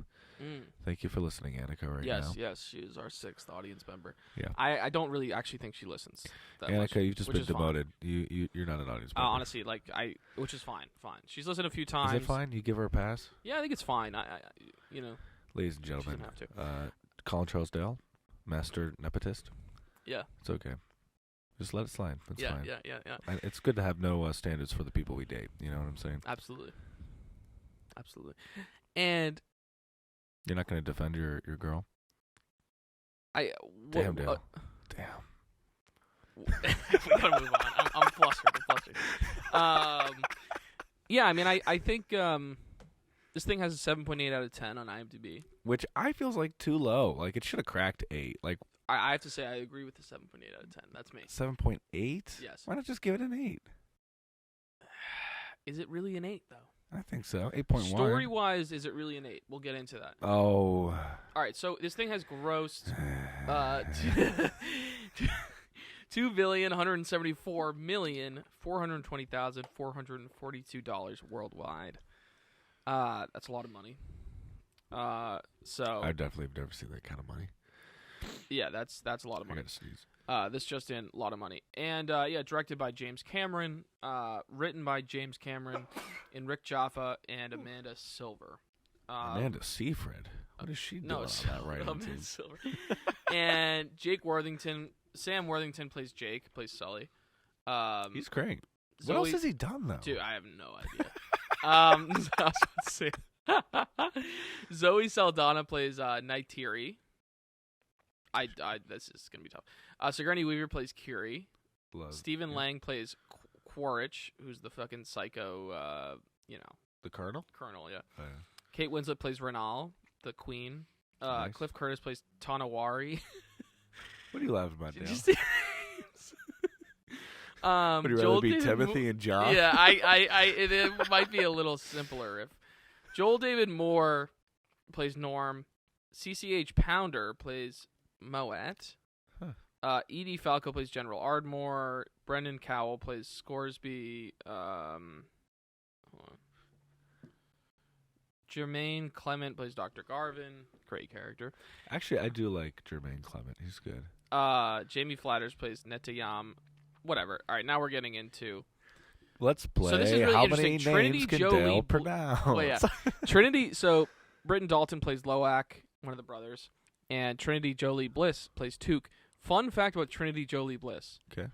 thank you for listening, Annika. Right now. Yes, she is our 6th audience member. Yeah. I don't really actually think she listens that Annika, much, you've just which been is fine. demoted. You're not an audience member. Honestly, which is fine. She's listened a few times. Is it fine? You give her a pass? Yeah, I think it's fine. You know. Ladies and gentlemen, She doesn't have Colin Charles Dale, master nepotist. Yeah. It's okay. Just let it slide. It's fine. Yeah. It's good to have no standards for the people we date. You know what I'm saying? Absolutely. And You're not going to defend your girl? Damn, Dale. Damn. We gotta move on. I'm flustered. Yeah, I mean, I think this thing has a 7.8 out of 10 on IMDb. Which I feels like too low. Like, it should have cracked 8. Like, I have to say I agree with the 7.8 out of 10. That's me. 7.8? Yes. Why not just give it an 8? Is it really an 8, though? I think so. 8.1. Story-wise, is it really an 8? We'll get into that. Oh. All right, so this thing has grossed $2,174,420,442 worldwide. That's a lot of money. So I definitely have never seen that kind of money. Yeah, that's a lot of money. I gotta sneeze. This just in, a lot of money. And directed by James Cameron, written by James Cameron, and Rick Jaffa and Amanda Silver. Amanda Seyfried. What is she doing on that writing team? Amanda Silver. And Sam Worthington plays Jake, plays Sully. He's great. Zoe, what else has he done though? Dude, I have no idea. I was about to say. Zoe Saldana plays Neytiri. This is gonna be tough. Sigourney Weaver plays Curie. Stephen Lang plays Quaritch, who's the fucking psycho. The Colonel. Yeah. Oh, yeah. Kate Winslet plays Renal, the Queen. Nice. Cliff Curtis plays Tanawari. What are you laughing about, Dale? Did you see? Would you rather be Timothy and Josh? Yeah, it might be a little simpler if Joel David Moore plays Norm. CCH Pounder plays Moet. Huh. Edie Falco plays General Ardmore. Brendan Cowell plays Scoresby. Jermaine Clement plays Dr. Garvin. Great character. Actually, I do like Jermaine Clement. He's good. Jamie Flatters plays Netayam. Whatever. All right, now we're getting into. Let's play. So this is really How interesting. many Trinity names can Jolie Dale pronounce? Oh yeah, Trinity. So Britton Dalton plays Loak, one of the brothers, and Trinity Jolie Bliss plays Took. Fun fact about Trinity Jolie Bliss. Okay.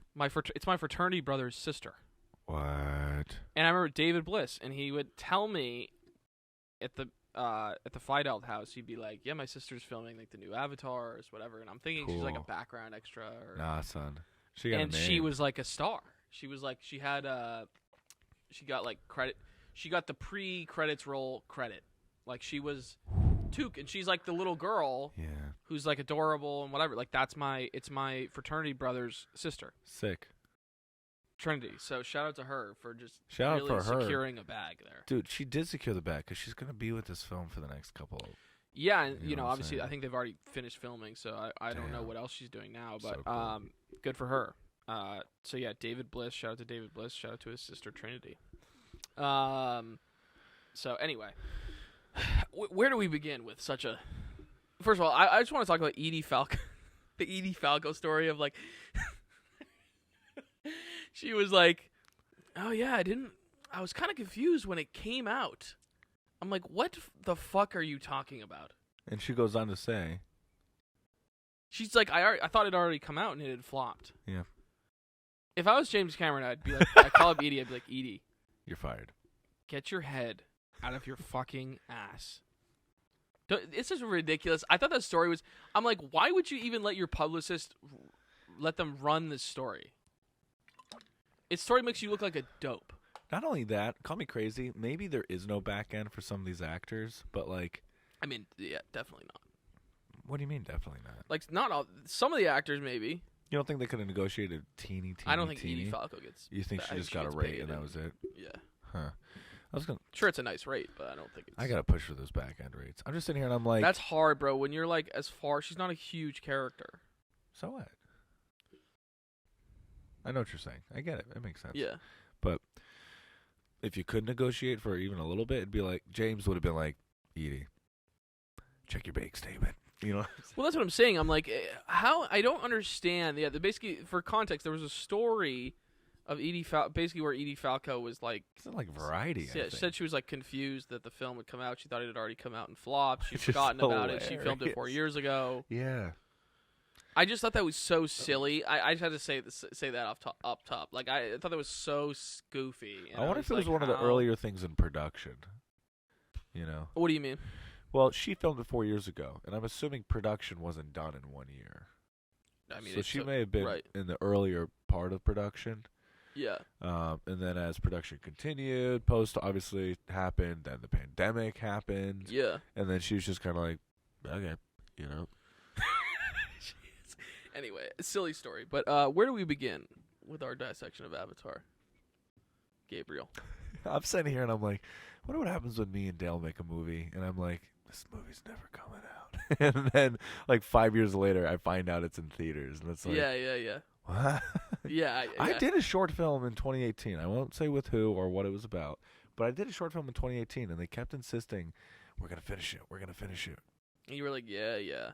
It's my fraternity brother's sister. What? And I remember David Bliss, and he would tell me at the Fidel house, he'd be like, "Yeah, my sister's filming like the new AvaTAR or whatever," and I'm thinking she's like a background extra. Nah, son. She got a name. She was like a star. She was like she got like credit. She got the pre-credits roll credit. Like she was Took, and she's like the little girl. Yeah. Who's like adorable and whatever. Like it's my fraternity brother's sister. Sick. Trinity. So shout out to her for just securing a bag there. Dude, she did secure the bag because she's going to be with this film for the next couple of... Yeah, and You know what I'm obviously saying? I think they've already finished filming, so I don't know Damn. what else she's doing now, but So cool. good for her. So yeah, David Bliss, shout out to David Bliss, shout out to his sister Trinity. So anyway, where do we begin with such a... First of all, I just want to talk about Edie Falco, the Edie Falco story of like... She was like, "Oh yeah, I was kind of confused when it came out." I'm like, "What the fuck are you talking about?" And she goes on to say... She's like, I thought it had already come out and it had flopped. Yeah. If I was James Cameron, I'd be like, I'd call up Edie, I'd be like, "Edie, You're fired. get your head out of your fucking ass." This is ridiculous. I thought that story was... I'm like, why would you even let your publicist let them run this story? Its story makes you look like a dope. Not only that, call me crazy. Maybe there is no back end for some of these actors, but like, I mean, yeah, definitely not. what do you mean? Definitely not. Like, not all. Some of the actors, maybe. You don't think they could have negotiated teeny? I don't think Edie Falco gets. You think she just got a rate and that was it? Yeah. Huh. I was gonna. Sure, it's a nice rate, but I don't think it's. I gotta push for those back end rates. I'm just sitting here and I'm like, That's hard, bro. When you're like as far, she's not a huge character. so what? I know what you're saying. I get it. It makes sense. Yeah. But if you could negotiate for even a little bit, it'd be like James would have been like, Edie, check your bank statement. You know? Well, that's what I'm saying. I'm like, how? I don't understand. Yeah, basically, for context, there was a story of basically where Edie Falco was like, It's not like Variety. Yeah, I she think. said she was like confused that the film would come out. She thought it had already come out and flopped. She'd Which is forgotten about it. She filmed it hilarious. 4 years ago. Yeah. I just thought that was so silly. I just had to say that up top. Like I thought that was so goofy. I wonder if it was one of the earlier things in production. You know. What do you mean? Well, she filmed it 4 years ago, and I'm assuming production wasn't done in 1 year. I mean, So she may have been in the earlier part of production. Yeah. And then as production continued, post obviously happened, then the pandemic happened. Yeah. And then she was just kind of like, okay, you know. Anyway, a silly story. But where do we begin with our dissection of AvaTAR? Gabriel. I'm sitting here and I'm like, I wonder what happens when me and Dale make a movie. And I'm like, this movie's never coming out. And then, like, 5 years later, I find out it's in theaters. And it's like, Yeah. what? Yeah. I did a short film in 2018. I won't say with who or what it was about. But I did a short film in 2018, and they kept insisting, we're going to finish it. We're going to finish it. And you were like, yeah.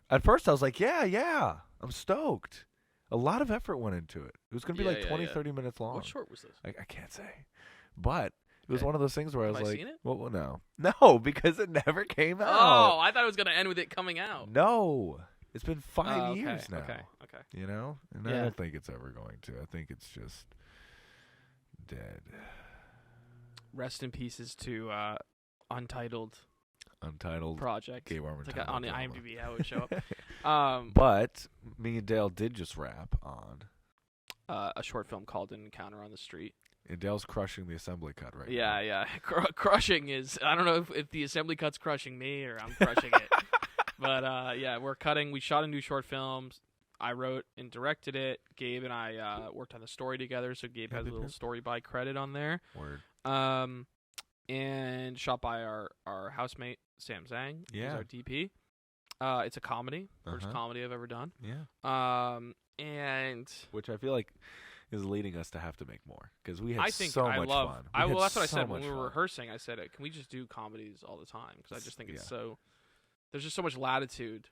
At first, I was like, yeah. I'm stoked. A lot of effort went into it. It was going to be 30 minutes long. What short was this? I can't say. But it was one of those things where I was Have I like, seen it? Well, no. No, because it never came out. Oh, I thought it was going to end with it coming out. No. It's been 5 years now. Okay. You know? And Yeah. I don't think it's ever going to. I think it's just dead. Rest in pieces to Untitled project. Gabe Armand. It's like on the IMDb how it would show up. But me and Dale did just rap on A short film called An Encounter on the Street. and Dale's crushing the assembly cut right now. Yeah. Crushing is, I don't know if the assembly cut's crushing me or I'm crushing it. But yeah, we're cutting. We shot a new short film. I wrote and directed it. Gabe and I worked on the story together, so Gabe has a little story by credit on there. Word. And shot by our housemate Sam Zhang, who's our DP. It's a comedy, first comedy I've ever done. Yeah. And which I feel like is leading us to have to make more because we had so much fun. Well, that's what I said when we were rehearsing. I said, "Can we just do comedies all the time?" Because I just think it's so. There's just so much latitude.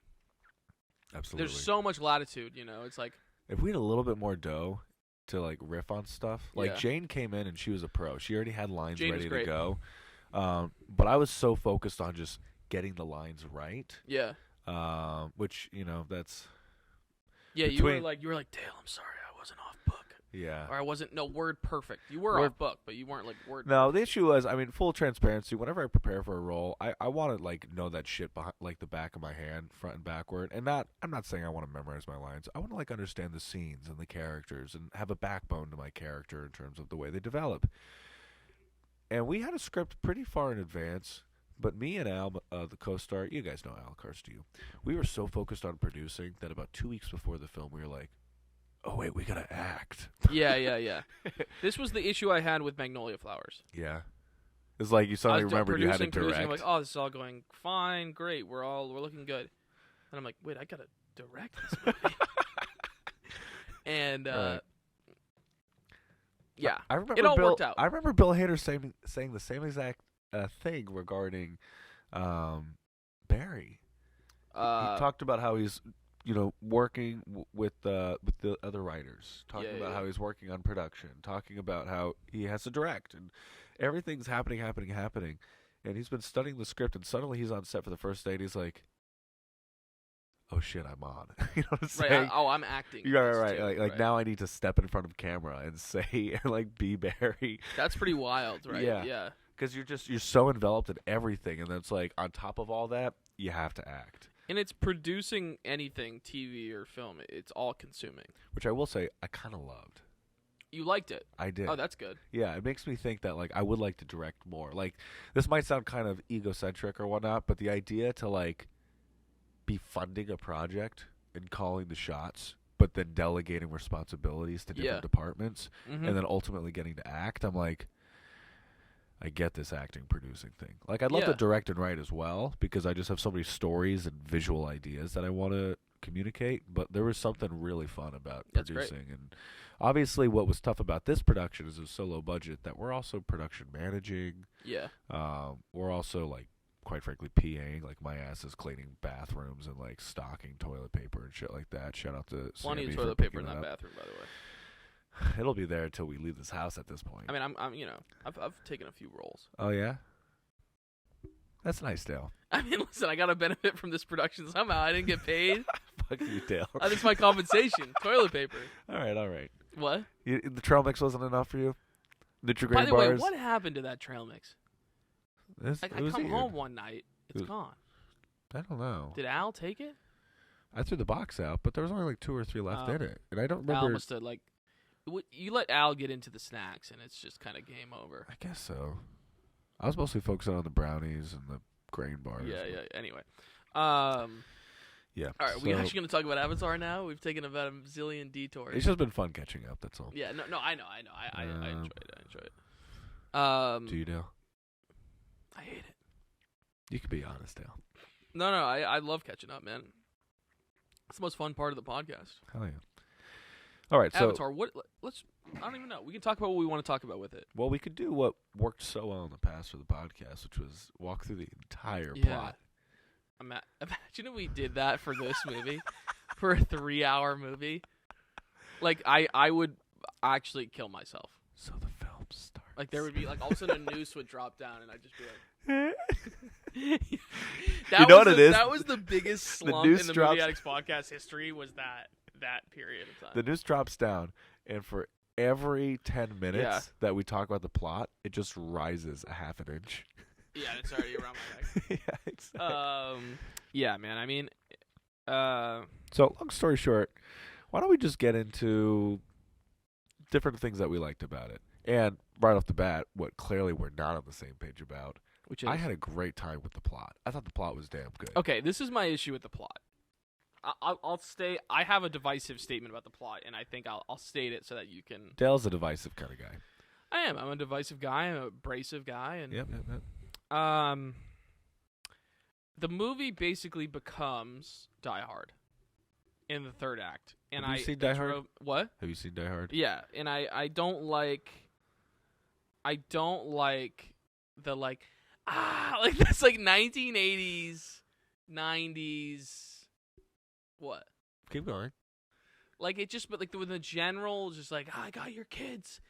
Absolutely. There's so much latitude. You know, it's like if we had a little bit more dough to like riff on stuff. Like Jane came in and she was a pro. She already had lines ready to go. But I was so focused on just getting the lines right. Yeah. Which, you know, that's you were like, Dale, I'm sorry, I wasn't off book. Yeah. Or I wasn't word perfect. You were off book, but you weren't like word No, perfect. the issue was, I mean, full transparency, whenever I prepare for a role, I want to like know that shit behind like the back of my hand, front and backward. And I'm not saying I want to memorize my lines. I want to like understand the scenes and the characters and have a backbone to my character in terms of the way they develop. And we had a script pretty far in advance, but me and Al, the co-star, you guys know Al Karstu, we were so focused on producing that about 2 weeks before the film, we were like, oh, wait, we got to act. Yeah. This was the issue I had with Magnolia Flowers. Yeah. It's like you suddenly remembered you had to direct. I'm like, oh, this is all going fine, great, we're looking good. And I'm like, wait, I got to direct this movie. And, yeah, I remember it all worked out. I remember Bill Hader saying the same exact thing regarding Barry. He talked about how he's, you know, working with the other writers, talking about how he's working on production, talking about how he has to direct, and everything's happening, and he's been studying the script, and suddenly he's on set for the first day, and he's like, oh shit, I'm on. You know what I'm saying? I'm acting. You're right. Like now I need to step in front of camera and say and like be Barry. That's pretty wild, right? Yeah. Because you're so enveloped in everything, and then it's like on top of all that, you have to act. And it's producing anything, TV or film. It's all consuming. Which I will say, I kind of loved. You liked it? I did. Oh, that's good. Yeah, it makes me think that like I would like to direct more. Like this might sound kind of egocentric or whatnot, but the idea to like be funding a project and calling the shots, but then delegating responsibilities to different departments, and then ultimately getting to act. I'm like, I get this acting producing thing. Like I'd love to direct and write as well because I just have so many stories and visual ideas that I want to communicate. But there was something really fun about producing, and obviously what was tough about this production is it was so low budget that we're also production managing. Yeah. We're also like, quite frankly, PAing. Like my ass is cleaning bathrooms and like stocking toilet paper and shit like that. Shout out to plenty Sammy of for toilet paper in picking that that up. bathroom, by the way. It'll be there until we leave this house at this point. I mean, I'm you know, I've taken a few rolls. Oh yeah, that's nice, Dale. I mean, listen, I got a benefit from this production somehow. I didn't get paid. Fuck you, Dale. That's my compensation. Toilet paper. All right. What? The trail mix wasn't enough for you. Nutri-Grain By the way, bars? what happened to that trail mix? It I was come eaten. home one night, it's gone. I don't know. Did Al take it? I threw the box out, but there was only like 2 or 3 left in it, and I don't Al remember. must have you let Al get into the snacks, and it's just kind of game over. I guess so. I was mostly focusing on the brownies and the grain bars. Yeah. Anyway, yeah. All right, we actually going to talk about AvaTAR now. We've taken about a zillion detours. It's just been fun catching up. That's all. Yeah. No. I know. I enjoy it. Do you, Dale? I hate it. You can be honest, Dale. No. I love catching up, man. It's the most fun part of the podcast. Hell yeah. All right, so AvaTAR. I don't even know. We can talk about what we want to talk about with it. well, we could do what worked so well in the past for the podcast, which was walk through the entire plot. Imagine if we did that for this movie, for a 3-hour movie. Like I would actually kill myself. So the film starts. Like there would be like all of a sudden a noose would drop down and I'd just be like. You know what it is? That was the biggest slump noose in the drops- Movie Addicts podcast history. Was that period of time? The noose drops down, and for every 10 minutes that we talk about the plot, it just rises a half an inch. Yeah, it's already around my neck. Yeah, exactly. Yeah, man. I mean, So, long story short, why don't we just get into different things that we liked about it? And right off the bat, what clearly we're not on the same page about. which is I had a great time with the plot. I thought the plot was damn good. okay. This is my issue with the plot. I'll stay. I have a divisive statement about the plot, and I think I'll state it so that you can. Dale's a divisive kind of guy. I am. I'm a divisive guy. I'm a abrasive guy, and Yep. the movie basically becomes Die Hard in the third act. And Have you seen Die Hard? What? Have you seen Die Hard? Yeah, and I don't like the like that's like 1980s, 90s. What? Keep going. Like it just, but like the general, just like I got your kids.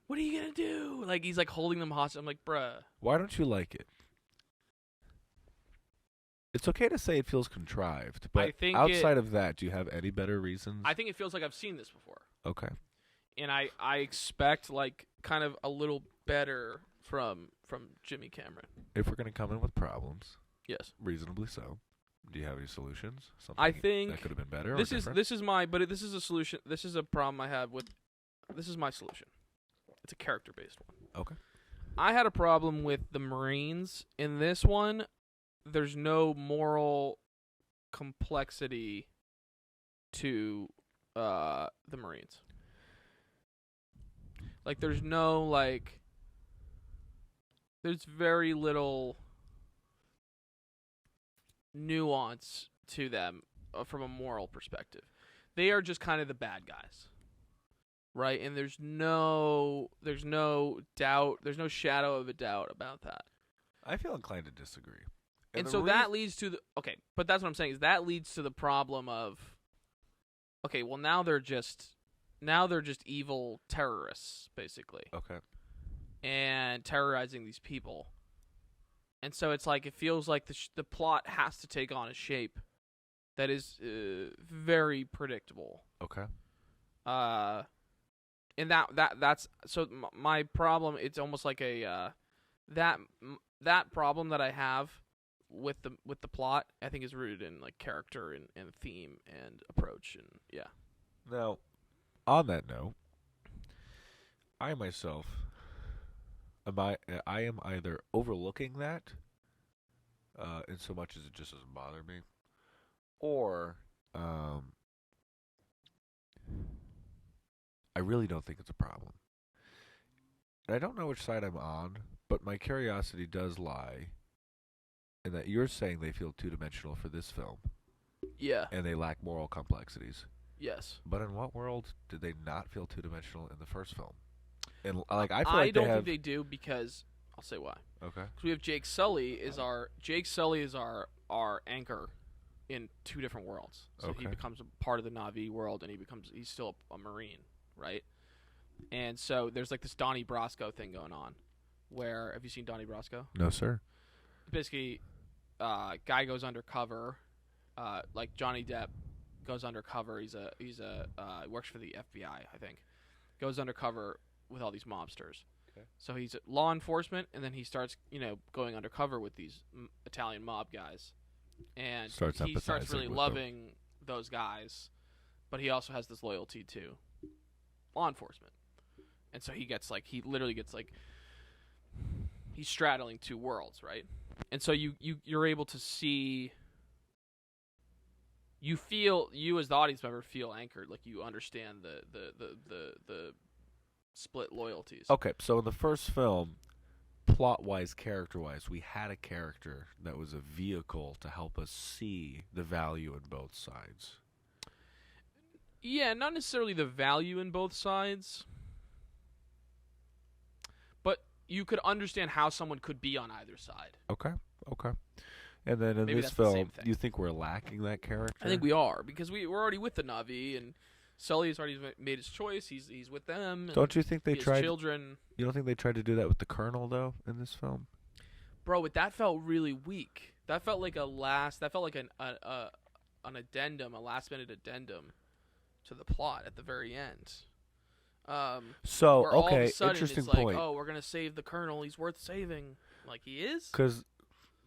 What are you gonna do? Like he's like holding them hostage. I'm like, bruh. Why don't you like it? It's okay to say it feels contrived, but I think outside of that, do you have any better reasons? I think it feels like I've seen this before. Okay. And I expect like kind of a little better from Jimmy Cameron. If we're gonna come in with problems, Yes. reasonably so, do you have any solutions? Something I think that could have been better. This or is different? this is a solution. This is a problem I have with. This is my solution. It's a character based one. Okay. I had a problem with the Marines. In this one, there's no moral complexity to the Marines. Like there's no like. There's very little nuance to them from a moral perspective. They are just kind of the bad guys, right? And there's no doubt, there's no shadow of a doubt about that. I feel inclined to disagree. And so that leads to the but that's what I'm saying is that leads to the problem of well now they're just evil terrorists basically. Okay. And terrorizing these people. And so it's like it feels like the plot has to take on a shape that is very predictable. Okay. And that's so my problem. It's almost like a that problem that I have with the plot. I think is rooted in like character and theme and approach and yeah. Now, on that note, I myself, I am either overlooking that, in so much as it just doesn't bother me, or I really don't think it's a problem. And I don't know which side I'm on, but my curiosity does lie in that you're saying they feel two-dimensional for this film, Yeah. and they lack moral complexities. Yes. But in what world did they not feel two-dimensional in the first film? And like I feel like don't they have. think they do because I'll say why. Okay. Because we have Jake Sully is our anchor in two different worlds. So he Okay. becomes a part of the Na'vi world, and he's still a Marine, right? And so there's like this Donnie Brasco thing going on. Where have you seen Donnie Brasco? No, sir. Basically, guy goes undercover, like Johnny Depp goes undercover. He works for the FBI, I think. Goes undercover with all these mobsters. Okay. So he's law enforcement, and then he starts, going undercover with these Italian mob guys, and he starts really loving those guys, but he also has this loyalty to law enforcement, and so he literally gets he's straddling two worlds, right? And so you're able to see. You as the audience member feel anchored, like you understand the split loyalties. Okay, so in the first film, plot-wise, character-wise, we had a character that was a vehicle to help us see the value in both sides. Yeah, not necessarily the value in both sides, but you could understand how someone could be on either side. Okay. And then in Maybe this that's the same film, thing. you think we're lacking that character? I think we are, because we're already with the Na'vi, and Sully's already made his choice. He's with them. Don't you think they he has tried? children? You don't think they tried to do that with the Colonel though in this film? Bro, that felt really weak. That felt like an addendum, a last minute addendum to the plot at the very end. So where all of a okay, sudden interesting it's like, point. oh, we're gonna save the Colonel. He's worth saving. Like he is. Because,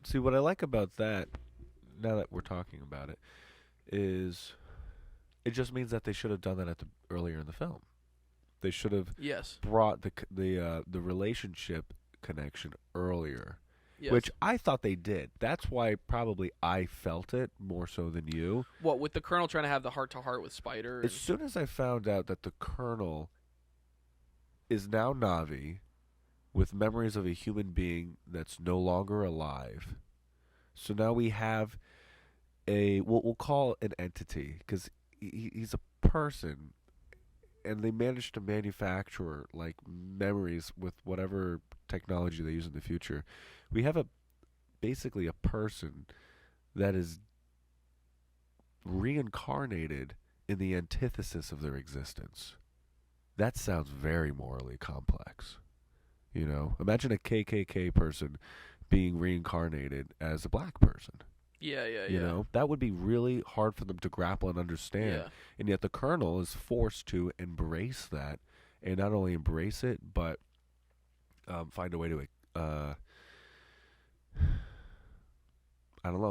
see, what I like about that, now that we're talking about it, is it just means that they should have done that earlier in the film. They should have brought the relationship connection earlier, which I thought they did. That's why probably I felt it more so than you. What, with the Colonel trying to have the heart-to-heart with Spider? As soon as I found out that the Colonel is now Na'vi, with memories of a human being that's no longer alive. So now we have we'll call it an entity, because he's a person, and they managed to manufacture like memories with whatever technology they use in the future. We have basically a person that is reincarnated in the antithesis of their existence. That sounds very morally complex. Imagine a KKK person being reincarnated as a black person. Yeah. That would be really hard for them to grapple and understand. Yeah. And yet the Colonel is forced to embrace that, and not only embrace it, but find a way to,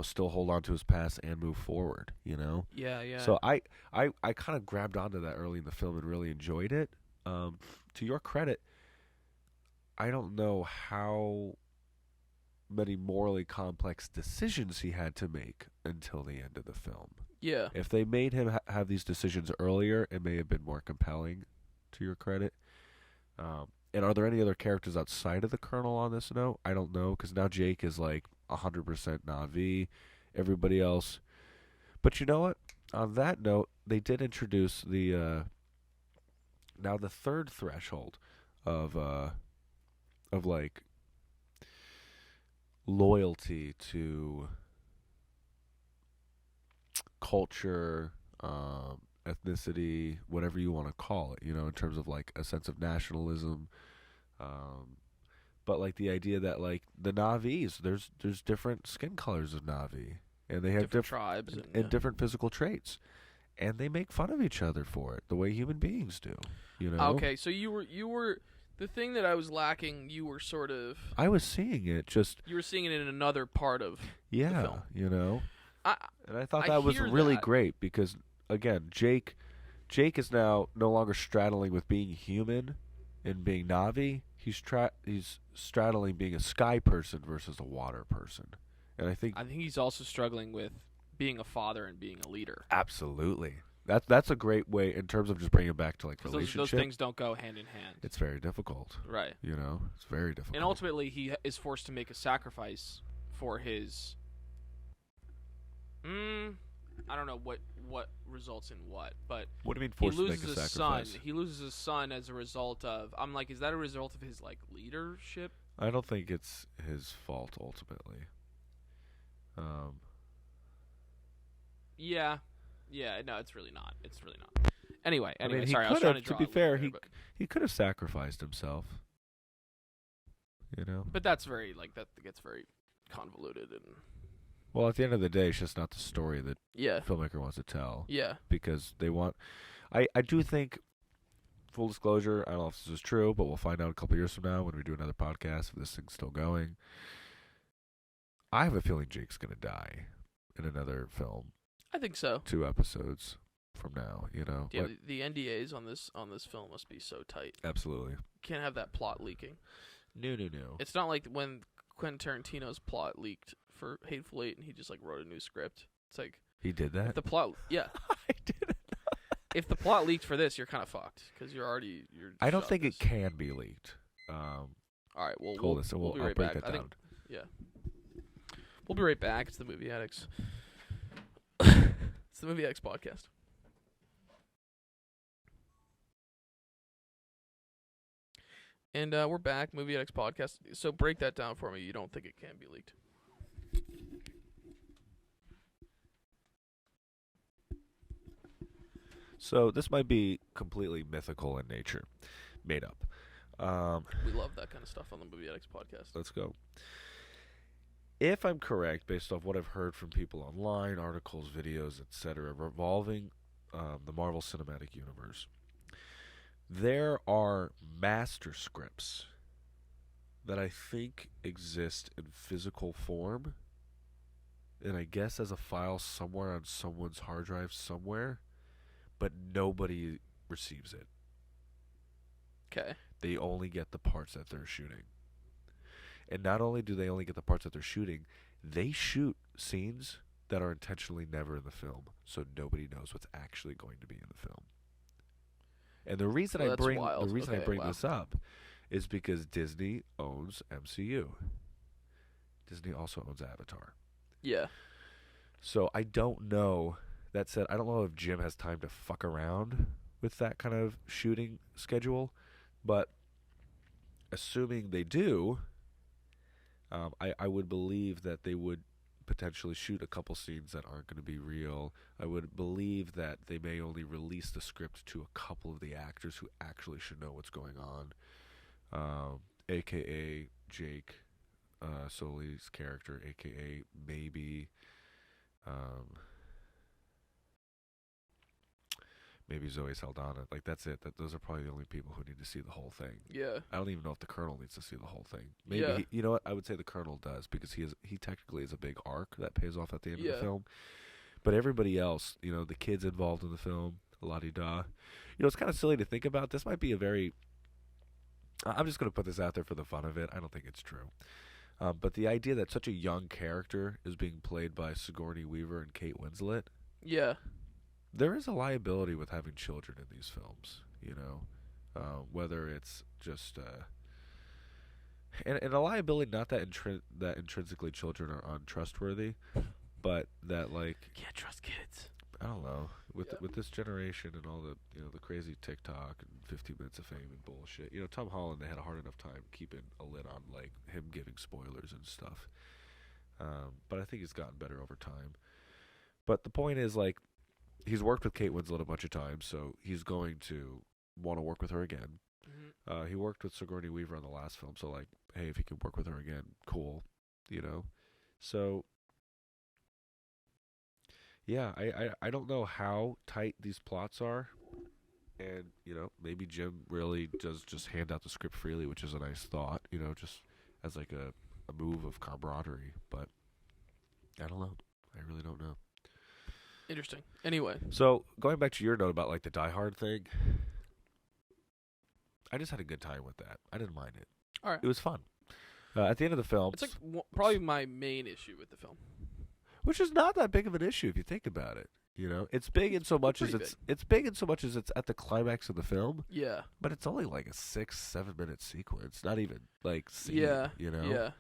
still hold on to his past and move forward, Yeah. So I kind of grabbed onto that early in the film and really enjoyed it. To your credit, I don't know how many morally complex decisions he had to make until the end of the film. Yeah. If they made him have these decisions earlier, it may have been more compelling, to your credit. And are there any other characters outside of the Colonel on this note? I don't know, because now Jake is like 100% Na'vi. Everybody else. But you know what? On that note, they did introduce the third threshold of like loyalty to culture, ethnicity, whatever you want to call it, in terms of like a sense of nationalism. But like the idea that like the Na'vis, there's different skin colors of Na'vi, and they have different tribes and different physical traits, and they make fun of each other for it the way human beings do. Okay, so you were the thing that I was lacking. You were sort of. I was seeing it just. You were seeing it in another part of the film. And I thought that was really great because again, Jake is now no longer straddling with being human in being Navi, he's straddling being a sky person versus a water person. And I think he's also struggling with being a father and being a leader. absolutely. That's a great way in terms of just bringing it back to like relationship. Those things don't go hand in hand. It's very difficult. Right. You know, it's very difficult. And ultimately, he is forced to make a sacrifice for his. I don't know what results in what, but what do you mean he forced to make loses a his sacrifice? son. He loses his son as a result of. I'm like, is that a result of his like leadership? I don't think it's his fault ultimately. Yeah, no, it's really not. It's really not. Anyway, I mean, sorry, I was trying to draw be a fair, link there, he could have sacrificed himself. You know. but that's very that gets very convoluted and. Well, at the end of the day, it's just not the story that Yeah. the filmmaker wants to tell. Yeah. Because they want... I do think, full disclosure, I don't know if this is true, but we'll find out a couple years from now when we do another podcast if this thing's still going. I have a feeling Jake's going to die in another film. I think so. 2 episodes from now, you know? Yeah, Like, the NDAs on this film must be so tight. absolutely. Can't have that plot leaking. No. It's not like when Quentin Tarantino's plot leaked for Hateful Eight and he just like wrote a new script. It's like He did that? if the plot, yeah. I didn't. If the plot leaked for this, you're kind of fucked because you're. I don't think it can be leaked. All right, well, Hold this, we'll be I'll right break back. that down. Yeah. We'll be right back. It's the Movie Addicts. It's the Movie Addicts podcast. And we're back, Movie Addicts podcast. So break that down for me. You don't think it can be leaked? So this might be completely mythical in nature, made up. We love that kind of stuff on the Movie Addicts podcast. Let's go. If I'm correct, based off what I've heard from people online, articles, videos, etc., revolving the Marvel Cinematic Universe, there are master scripts that I think exist in physical form, and I guess as a file somewhere on someone's hard drive somewhere, but nobody receives it. Okay. They only get the parts that they're shooting. And not only do they only get the parts that they're shooting, they shoot scenes that are intentionally never in the film, so nobody knows what's actually going to be in the film. And the reason I bring this up is because Disney owns MCU. Disney also owns AvaTAR. Yeah. So I don't know. That said, I don't know if Jim has time to fuck around with that kind of shooting schedule, but assuming they do, I would believe that they would potentially shoot a couple scenes that aren't going to be real. I would believe that they may only release the script to a couple of the actors who actually should know what's going on, a.k.a. Jake Sully's character, a.k.a. maybe Zoe Saldana. Like, that's it. Those are probably the only people who need to see the whole thing. Yeah. I don't even know if the Colonel needs to see the whole thing. Maybe Yeah. you know what? I would say the Colonel does, because he technically is a big arc that pays off at the end of the film. But everybody else, you know, the kids involved in the film, la-di-da. You know, it's kind of silly to think about. This might be a very... I'm just going to put this out there for the fun of it. I don't think it's true. But the idea that such a young character is being played by Sigourney Weaver and Kate Winslet... Yeah. There is a liability with having children in these films, you know, whether it's just and a liability, not that that intrinsically children are untrustworthy, but that, like, Can't trust kids. I don't know, with this generation and all the, you know, the crazy TikTok and 15 minutes of fame and bullshit. You know, Tom Holland, they had a hard enough time keeping a lid on, like, him giving spoilers and stuff. But I think he's gotten better over time. But the point is, like, he's worked with Kate Winslet a bunch of times, so he's going to want to work with her again. Mm-hmm. He worked with Sigourney Weaver on the last film, so, like, hey, if he could work with her again, cool, you know? So, yeah, I don't know how tight these plots are, and, you know, maybe Jim really does just hand out the script freely, which is a nice thought, you know, just as, like, a move of camaraderie, but I don't know. I really don't know. Interesting. Anyway. So, going back to your note about, like, the Die Hard thing, I just had a good time with that. I didn't mind it. All right. It was fun. At the end of the film, It's like probably my main issue with the film. which is not that big of an issue if you think about it. You know, it's big in so much as it's big in so much as it's at the climax of the film. Yeah. But it's only like a 6-7 minute sequence, not even like scene. Yeah. You know. Yeah.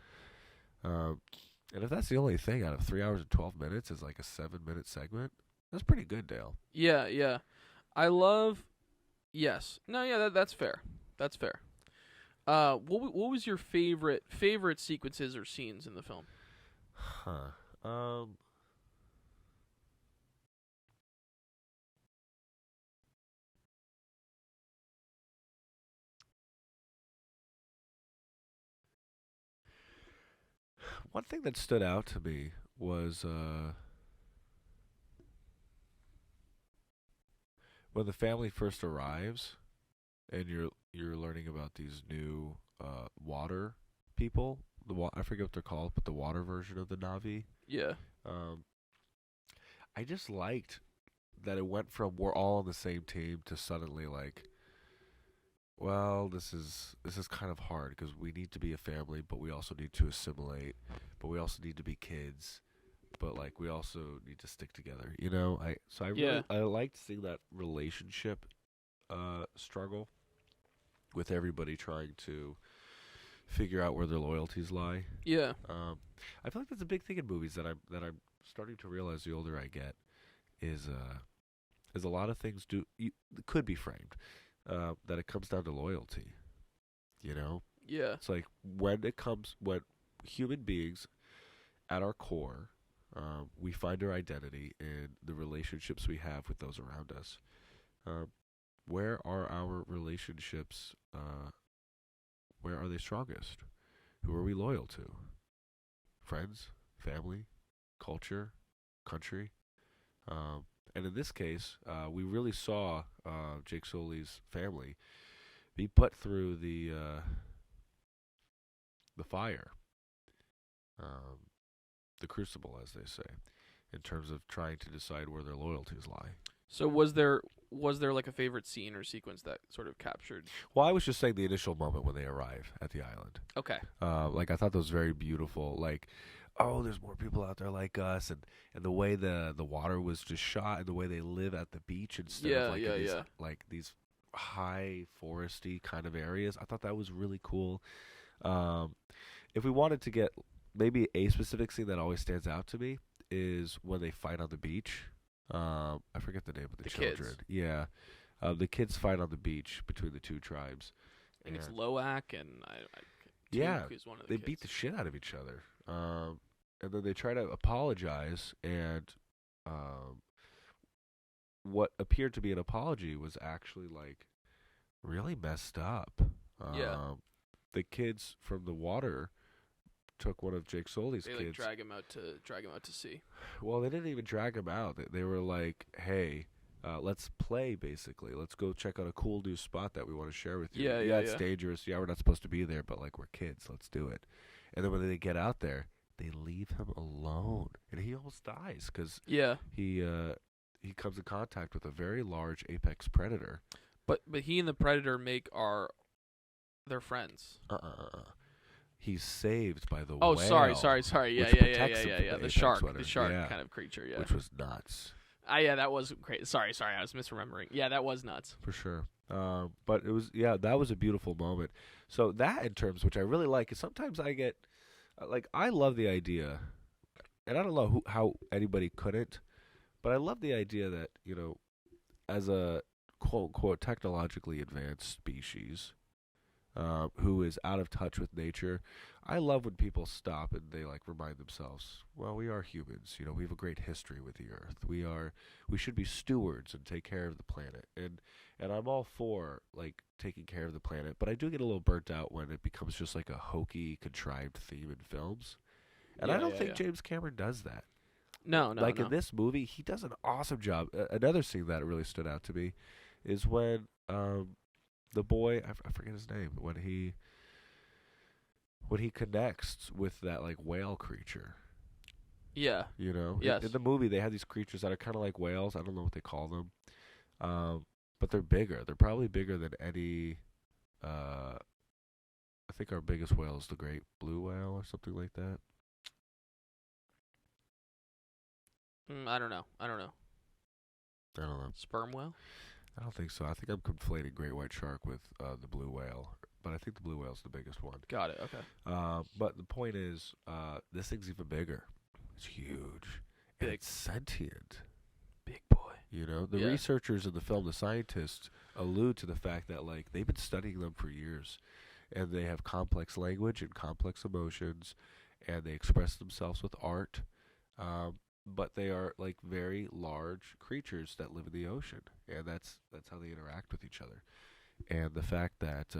And if that's the only thing out of 3 hours and 12 minutes is like a 7-minute segment, that's pretty good, Dale. Yeah. Yeah. I love. Yes. No. Yeah. That's fair. That's fair. What was your favorite sequences or scenes in the film? Huh. One thing that stood out to me was when the family first arrives, and you're learning about these new water people. I forget what they're called, but the water version of the Na'vi. Yeah. I just liked that it went from we're all on the same team to suddenly like, well, this is kind of hard because we need to be a family, but we also need to assimilate, but we also need to be kids, but like we also need to stick together. You know, I liked seeing that relationship struggle with everybody trying to figure out where their loyalties lie. Yeah. I feel like that's a big thing in movies that I'm starting to realize the older I get is a lot of things could be framed that it comes down to loyalty. You know? Yeah. It's like when human beings at our core, we find our identity in the relationships we have with those around us. Where are our relationships? Where are they strongest? Who are we loyal to? Friends, family, culture, country. And in this case, we really saw Jake Sully's family be put through the fire, the crucible, as they say, in terms of trying to decide where their loyalties lie. So was there like a favorite scene or sequence that sort of captured? Well, I was just saying the initial moment when they arrive at the island. Okay. Like I thought that was very beautiful. Like, oh, there's more people out there like us, and the way the water was just shot, and the way they live at the beach instead of like these high foresty kind of areas. I thought that was really cool. If we wanted to get maybe a specific scene that always stands out to me is when they fight on the beach. I forget the name of the children. Kids. Yeah. The kids fight on the beach between the two tribes. And it's Loak and Tuke is one of the they kids. beat the shit out of each other. And then they try to apologize, and what appeared to be an apology was actually like really messed up. The kids from the water took one of Jake Sully's kids. They drag him out to sea. Well, they didn't even drag him out. They were like, "Hey, let's play. Basically, let's go check out a cool new spot that we want to share with you. Yeah, It's dangerous. Yeah, we're not supposed to be there, but like we're kids. Let's do it." And then when they get out there, they leave him alone, and he almost dies because he comes in contact with a very large apex predator. But he and the predator they're friends. He's saved by the whale. Oh, sorry. Yeah. The shark kind of creature. Yeah, which was nuts. Yeah, that was great. Sorry, I was misremembering. Yeah, that was nuts for sure. But it was that was a beautiful moment. So that in terms, which I really like, is sometimes I get I love the idea, and I don't know how anybody couldn't, but I love the idea that as a quote unquote technologically advanced species. Who is out of touch with nature. I love when people stop and they remind themselves, well, we are humans. We have a great history with the earth. We should be stewards and take care of the planet. And I'm all for taking care of the planet, but I do get a little burnt out when it becomes just like a hokey, contrived theme in films. And I don't think James Cameron does that. No. In this movie, he does an awesome job. Another scene that really stood out to me is when the boy, I forget his name, when he connects with that whale creature. Yeah. Yes. In the movie they have these creatures that are kind of like whales. I don't know what they call them. But they're bigger. They're probably bigger than any I think our biggest whale is the great blue whale or something like that. I don't know. I don't know. Sperm whale? I don't think so. I think I'm conflating great white shark with the blue whale, but I think the blue whale's the biggest one. Got it. Okay. But the point is, this thing's even bigger. It's huge. And Big. it's sentient. Big boy. You know, the Yeah. researchers in the film, the scientists, allude to the fact that, like, they've been studying them for years, and they have complex language and complex emotions, and they express themselves with art, but they are, like, very large creatures that live in the ocean, and that's how they interact with each other. And the fact that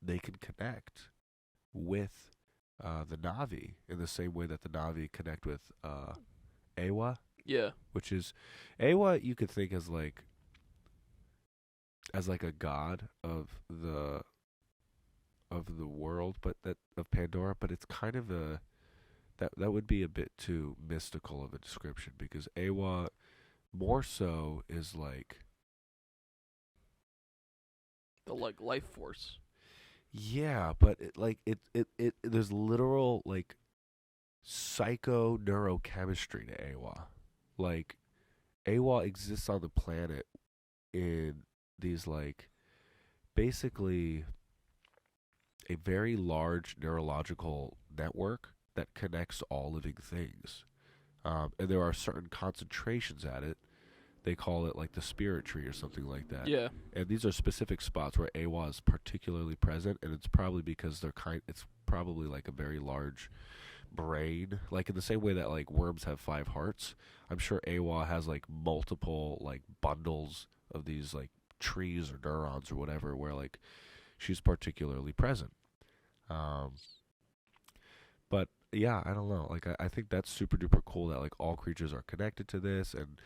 they can connect with the Na'vi in the same way that the Na'vi connect with Awa, Yeah. which is Awa you could think as like a god of the world, but that of Pandora, but it's kind of that would be a bit too mystical of a description, because Awa more so is like The like life force. yeah, but it there's literal like psycho neurochemistry to Awa. Like Awa exists on the planet in these like basically a very large neurological network that connects all living things. And there are certain concentrations at it. They call it like the spirit tree or something like that. Yeah. And these are specific spots where Awa is particularly present, and it's probably because it's probably like a very large brain, like in the same way that like worms have 5 hearts. I'm sure Awa has like multiple like bundles of these like trees or neurons or whatever, where like she's particularly present. But yeah, I don't know. Like I think that's super duper cool that like all creatures are connected to this, and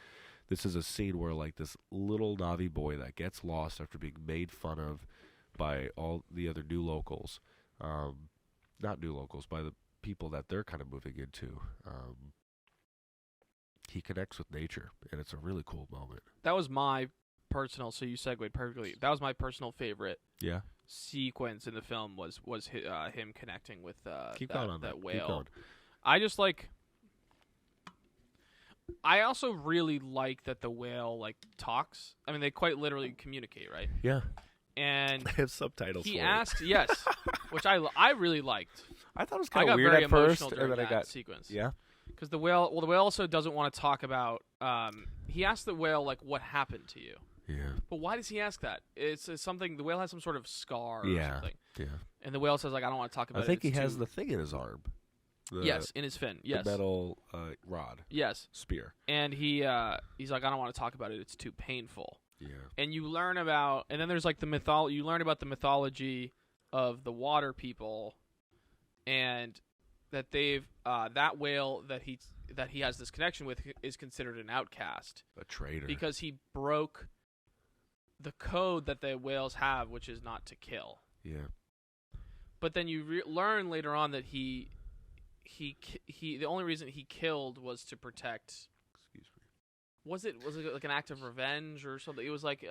this is a scene where like this little Na'vi boy that gets lost after being made fun of by all the other new locals, not new locals, by the people that they're kind of moving into. He connects with nature, and it's a really cool moment. That was my personal. So you segued perfectly. That was my personal favorite Yeah. sequence in the film was him connecting with Keep going on that that. whale. Keep going. I just like. I also really like that the whale like talks. I mean, they quite literally communicate, right? Yeah. And I have subtitles he for asked, yes, which I really liked. I thought it was I kind got of weird very at first, emotional and during then I that got sequence. yeah. Because the whale also doesn't want to talk about. He asked the whale like, "What happened to you?" Yeah. But why does he ask that? It's something. The whale has some sort of scar or Yeah. something, Yeah. and the whale says like, "I don't want to talk about it." I think he It's has too-" the thing in his arm. yes, in his fin. Yes, The metal rod. yes, Spear. and he's like, "I don't want to talk about it. It's too painful." Yeah. And you learn about, and then there's like you learn about the mythology of the water people, and that they've that whale that he has this connection with is considered an outcast A traitor. because he broke the code that the whales have, which is not to kill. Yeah. But then you learn later on that he the only reason he killed was to protect. Excuse me. Was it like an act of revenge or something? It was like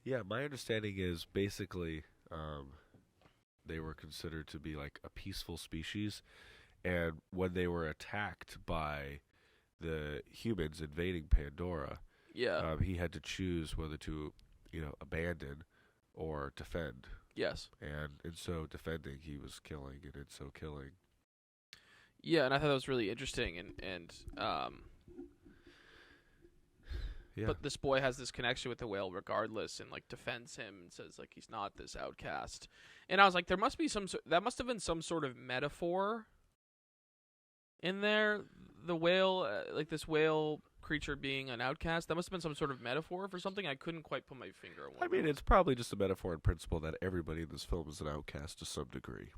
Yeah, my understanding is basically they were considered to be like a peaceful species, and when they were attacked by the humans invading Pandora, he had to choose whether to, abandon or defend. yes. And in so defending, he was killing, and in so killing. Yeah, and I thought that was really interesting, and Yeah. but this boy has this connection with the whale regardless, and like defends him and says like he's not this outcast. And I was like, there must be that must have been some sort of metaphor in there. The whale, like this whale creature being an outcast, that must have been some sort of metaphor for something. I couldn't quite put my finger on what. I mean, it's probably just a metaphor in principle that everybody in this film is an outcast to some degree.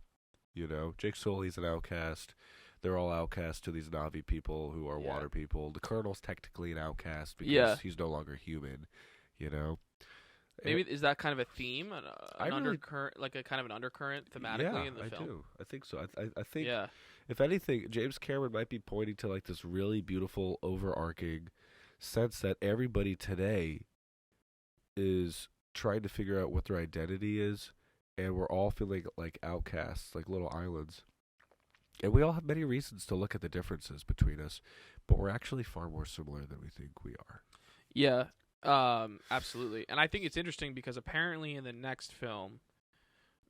Jake Sully's an outcast. They're all outcasts to these Na'vi people who are water people. The Colonel's technically an outcast because he's no longer human, Maybe is that kind of a theme, an really- undercurrent, like a kind of an undercurrent thematically in the film? I do. I think so. I think, Yeah. if anything, James Cameron might be pointing to like this really beautiful overarching sense that everybody today is trying to figure out what their identity is and we're all feeling like outcasts, like little islands. And we all have many reasons to look at the differences between us, but we're actually far more similar than we think we are. Yeah, absolutely. And I think it's interesting because apparently in the next film,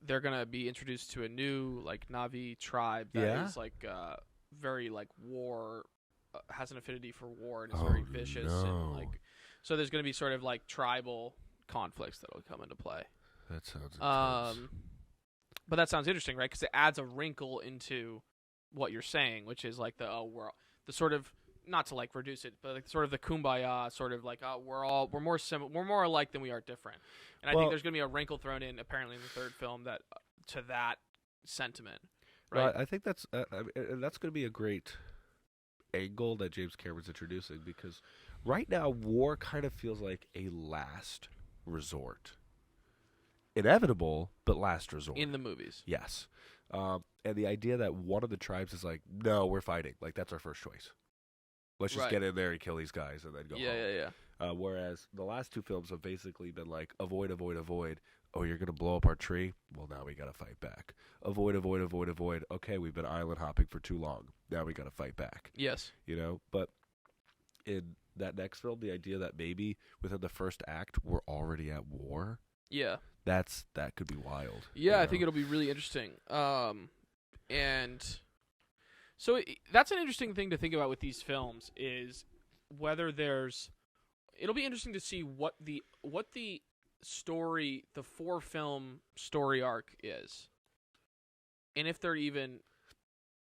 they're gonna be introduced to a new like Na'vi tribe that is like very like war, has an affinity for war and is very vicious and like. So there's gonna be sort of like tribal conflicts that'll come into play. That sounds intense. But that sounds interesting, right? Because it adds a wrinkle into what you're saying, which is like the sort of, not to like reduce it, but like sort of the kumbaya sort of like we're more alike than we are different. And I think there's gonna be a wrinkle thrown in apparently in the third film that to that sentiment. Right. Well, I think that's gonna be a great angle that James Cameron's introducing, because right now war kind of feels like a last resort. Inevitable, but last resort. In the movies. Yes. And the idea that one of the tribes is like, no, we're fighting. Like, that's our first choice. Let's just get in there and kill these guys and then go home. Yeah. Whereas the last two films have basically been like, avoid, avoid, avoid. Oh, you're going to blow up our tree? Well, now we got to fight back. Avoid, avoid, avoid, avoid. Okay, we've been island hopping for too long. Now we got to fight back. Yes. You know, but in that next film, the idea that maybe within the first act we're already at war. Yeah. That could be wild. Yeah, I think it'll be really interesting. And so that's an interesting thing to think about with these films is whether it'll be interesting to see what the story, the 4-film story arc is. And if they're even,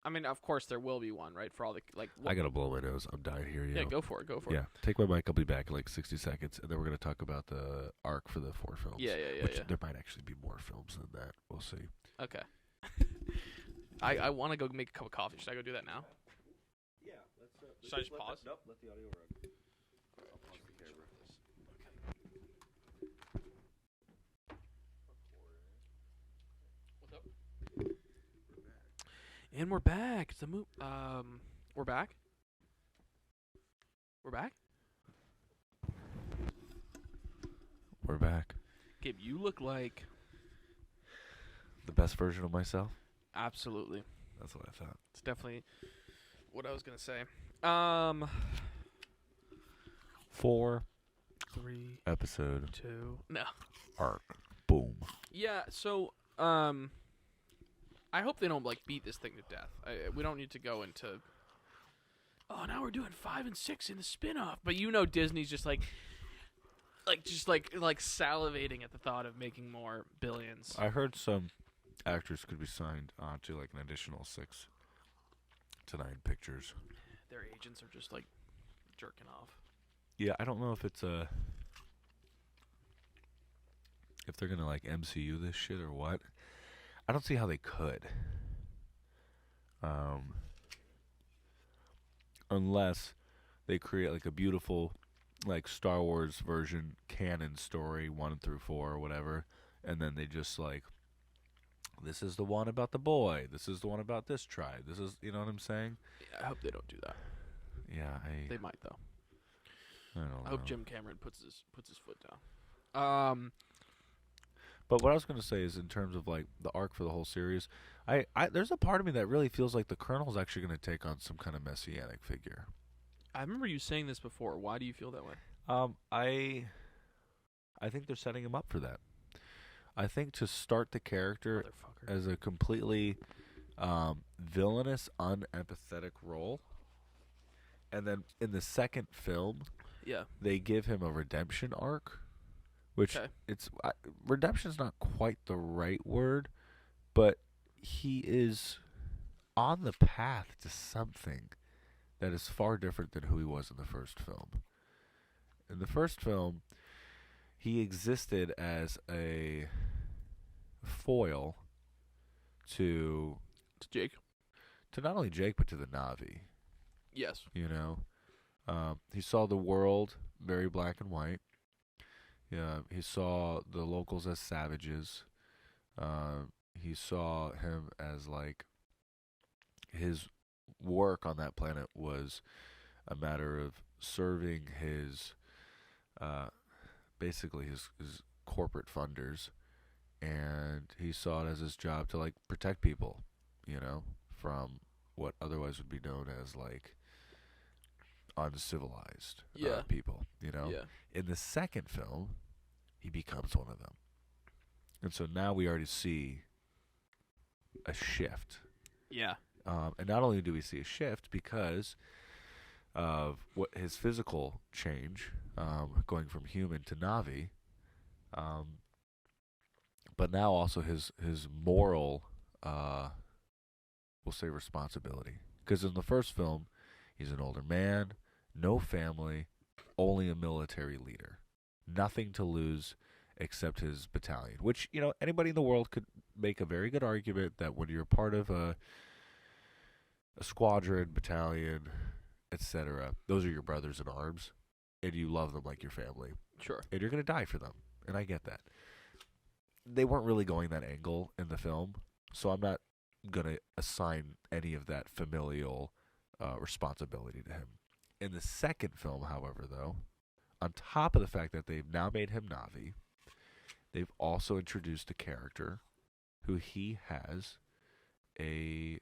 I mean, of course there will be one, right? For all the, like. I got to blow my nose. I'm dying here. Yeah, go for it. Yeah, take my mic. I'll be back in like 60 seconds, and then we're going to talk about the arc for the 4 films. Yeah. There might actually be more films than that. We'll see. Okay. I want to go make a cup of coffee. Should I go do that now? Yeah. Should I just pause? Nope, let the audio run. I'll pause the camera. What's up? And we're back. It's the we're back. We're back. We're back. Gabe, you look like The best version of myself? absolutely. That's what I thought. It's definitely what I was gonna say. 4 3, episode 2. No. arc. Boom. Yeah. So, I hope they don't like beat this thing to death. We don't need to go into. Oh, now we're doing 5 and 6 in the spin-off. But you know, Disney's just like salivating at the thought of making more billions. I heard some actors could be signed on to like an additional 6 to 9 pictures. Their agents are just like jerking off. Yeah, I don't know if it's if they're gonna like MCU this shit or what. I don't see how they could. Unless they create like a beautiful like Star Wars version canon story 1 through 4 or whatever, and then they just like, this is the one about the boy, this is the one about this tribe, this is, you know what I'm saying? Yeah, I hope they don't do that. Yeah, They might though. I don't know. I hope Jim Cameron puts his foot down. But what I was going to say is, in terms of like the arc for the whole series, I there's a part of me that really feels like the Colonel's actually going to take on some kind of messianic figure. I remember you saying this before. Why do you feel that way? I think they're setting him up for that. I think to start the character as a completely villainous, unempathetic role, and then in the second film, they give him a redemption arc. Which redemption's not quite the right word, but he is on the path to something that is far different than who he was in the first film. In the first film, he existed as a foil to Jake. To not only Jake, but to the Na'vi. Yes. You know? He saw the world very black and white. Yeah, he saw the locals as savages. He saw him as like his work on that planet was a matter of serving his basically his corporate funders and he saw it as his job to like protect people, you know, from what otherwise would be known as like uncivilized people, you know. Yeah. In the second film, he becomes one of them, and so now we already see a shift. Yeah. And not only do we see a shift because of what his physical change, going from human to Navi, but now also his moral, we'll say, responsibility. Because in the first film, he's an older man, no family, only a military leader, nothing to lose except his battalion. Which, you know, anybody in the world could make a very good argument that when you're part of a squadron, battalion, etc., those are your brothers in arms, and you love them like your family. Sure. And you're going to die for them, and I get that. They weren't really going that angle in the film, so I'm not going to assign any of that familial responsibility to him. In the second film, however, though, on top of the fact that they've now made him Navi, they've also introduced a character who he has a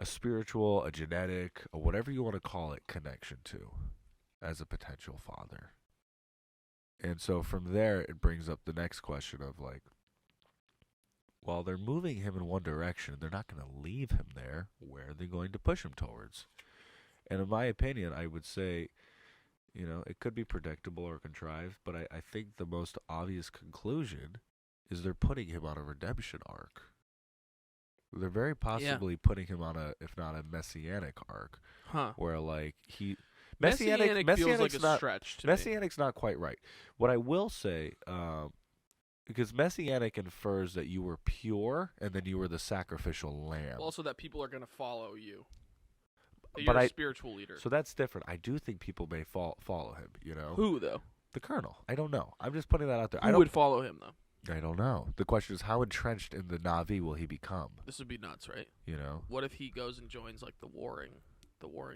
spiritual, a genetic, or whatever you want to call it, connection to as a potential father. And so from there, it brings up the next question of like, while they're moving him in one direction, they're not going to leave him there. Where are they going to push him towards? And in my opinion, I would say, you know, it could be predictable or contrived, but I think the most obvious conclusion is they're putting him on a redemption arc. They're very possibly putting him on a, if not a messianic arc, where like he Messianic feels like a stretch to me. Messianic's not quite right. What I will say, because messianic infers that you were pure and then you were the sacrificial lamb. Also, that people are going to follow you. That But you're a spiritual leader. So that's different. I do think people may follow him. You know, Who though? the colonel. I don't know. I'm just putting that out there. Who would follow him though? I don't know. The question is, how entrenched in the Na'vi will he become? This would be nuts, right? You know. What if he goes and joins like the warring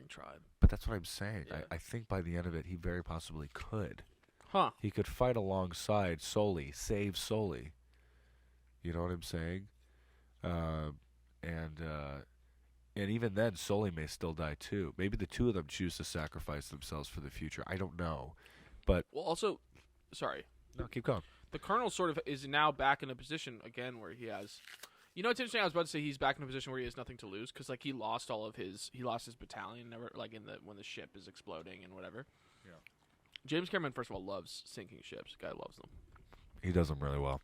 tribe? But that's what I'm saying. Yeah. I think by the end of it, he very possibly could. Huh. He could fight alongside Sully, save Sully. You know what I'm saying? And even then, Sully may still die too. Maybe the two of them choose to sacrifice themselves for the future. I don't know. But Well, also, sorry. no, keep going. The colonel sort of is now back in a position again where he has. You know, it's interesting. I was about to say he's back in a position where he has nothing to lose because, like, he lost his battalion, like when the ship is exploding and whatever. Yeah. James Cameron, first of all, loves sinking ships. The guy loves them. He does them really well.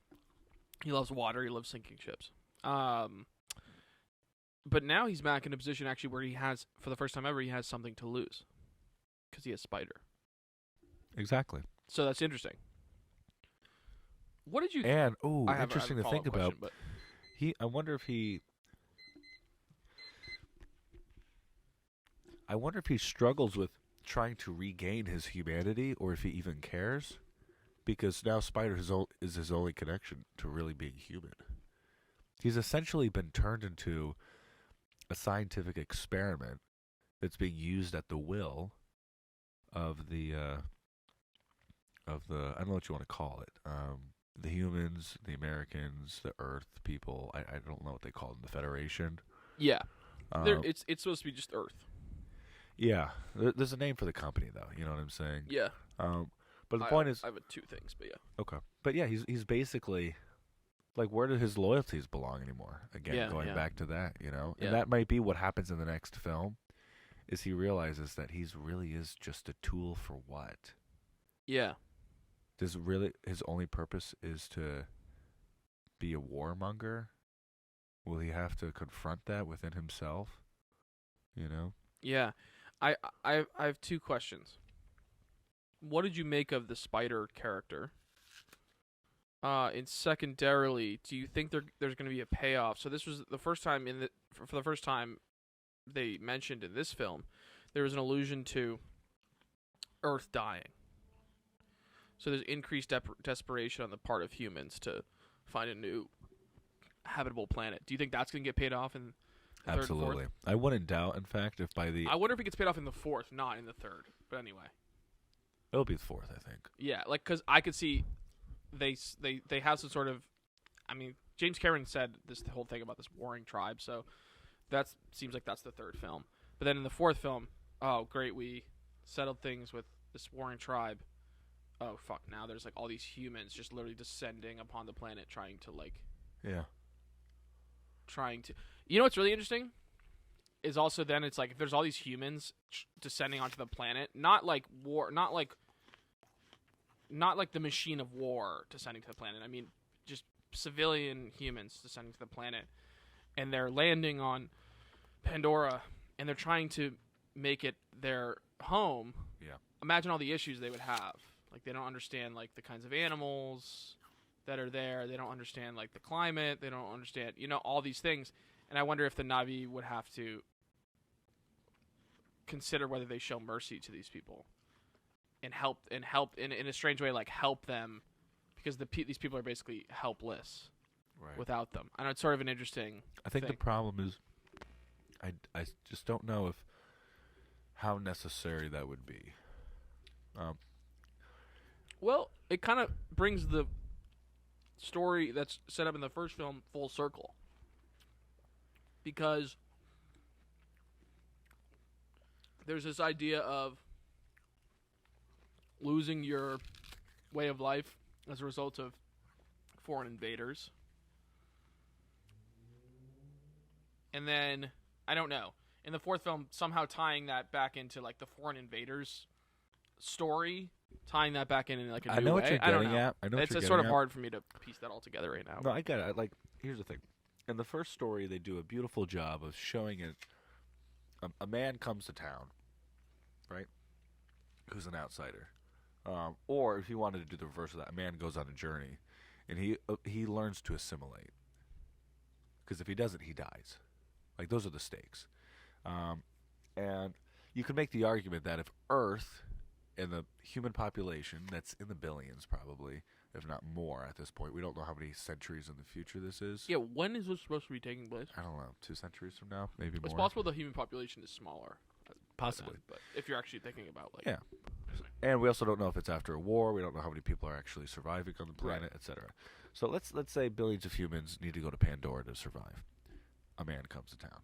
He loves water. He loves sinking ships. But now he's back in a position actually where he has, for the first time ever, he has something to lose because he has Spider. Exactly. So that's interesting. What did you? And I have interesting a to think follow-up about. question, I wonder if he struggles with trying to regain his humanity, or if he even cares, because now Spider is his only connection to really being human. He's essentially been turned into a scientific experiment that's being used at the will of the I don't know what you want to call it. The humans, the Americans, the Earth people. I don't know what they call them. The Federation. Yeah, it's supposed to be just Earth. Yeah, there's a name for the company though. You know what I'm saying? Yeah. But the point is, I have two things, but yeah. Okay. But yeah, he's basically like, where do his loyalties belong anymore? Again, going back to that, you know, and that might be what happens in the next film, is he realizes that he's really is just a tool for what? Yeah. Does really his only purpose is to be a warmonger? Will he have to confront that within himself? You know? Yeah. I have two questions. What did you make of the Spider character? And secondarily, do you think there's going to be a payoff? So this was the first time for the first time they mentioned in this film, there was an allusion to Earth dying. So there's increased desperation on the part of humans to find a new habitable planet. Do you think that's going to get paid off in the third and fourth? Absolutely. I wouldn't doubt, in fact, if by the... I wonder if it gets paid off in the fourth, not in the third. But anyway. It'll be the fourth, I think. Yeah, like, because I could see they have some sort of, I mean, James Cameron said this whole thing about this warring tribe, so that seems like that's the third film. But then in the fourth film, oh great, we settled things with this warring tribe. Oh fuck, now there's like all these humans just literally descending upon the planet trying to you know what's really interesting is also then it's like if there's all these humans descending onto the planet, not like the machine of war descending to the planet. I mean just civilian humans descending to the planet, and they're landing on Pandora and they're trying to make it their home. Yeah. Imagine all the issues they would have. Like they don't understand like the kinds of animals that are there. They don't understand like the climate. They don't understand, all these things. And I wonder if the Na'vi would have to consider whether they show mercy to these people and help in a strange way, like help them, because these people are basically helpless without them. I know it's sort of an interesting I think thing. the problem is I just don't know how necessary that would be. Well, it kind of brings the story that's set up in the first film full circle. Because there's this idea of losing your way of life as a result of foreign invaders. And then, I don't know, in the fourth film, somehow tying that back into like the foreign invaders story, tying that back in like a new way. I know what you're I don't getting know. at. I know what It's you're sort of getting at. hard for me to piece that all together right now. No, I get it. Like, here's the thing. In the first story, they do a beautiful job of showing it. A man comes to town, right? Who's an outsider. Or if you wanted to do the reverse of that, a man goes on a journey, and he learns to assimilate. Because if he doesn't, he dies. Like, those are the stakes. And you can make the argument that if Earth and the human population, that's in the billions probably, if not more at this point, we don't know how many centuries in the future this is. Yeah, when is this supposed to be taking place? I don't know, 2 centuries from now, maybe It's more. possible the human population is smaller. Possibly. But if you're actually thinking about like... Yeah. And we also don't know if it's after a war. We don't know how many people are actually surviving on the planet, etc. So let's say billions of humans need to go to Pandora to survive. A man comes to town.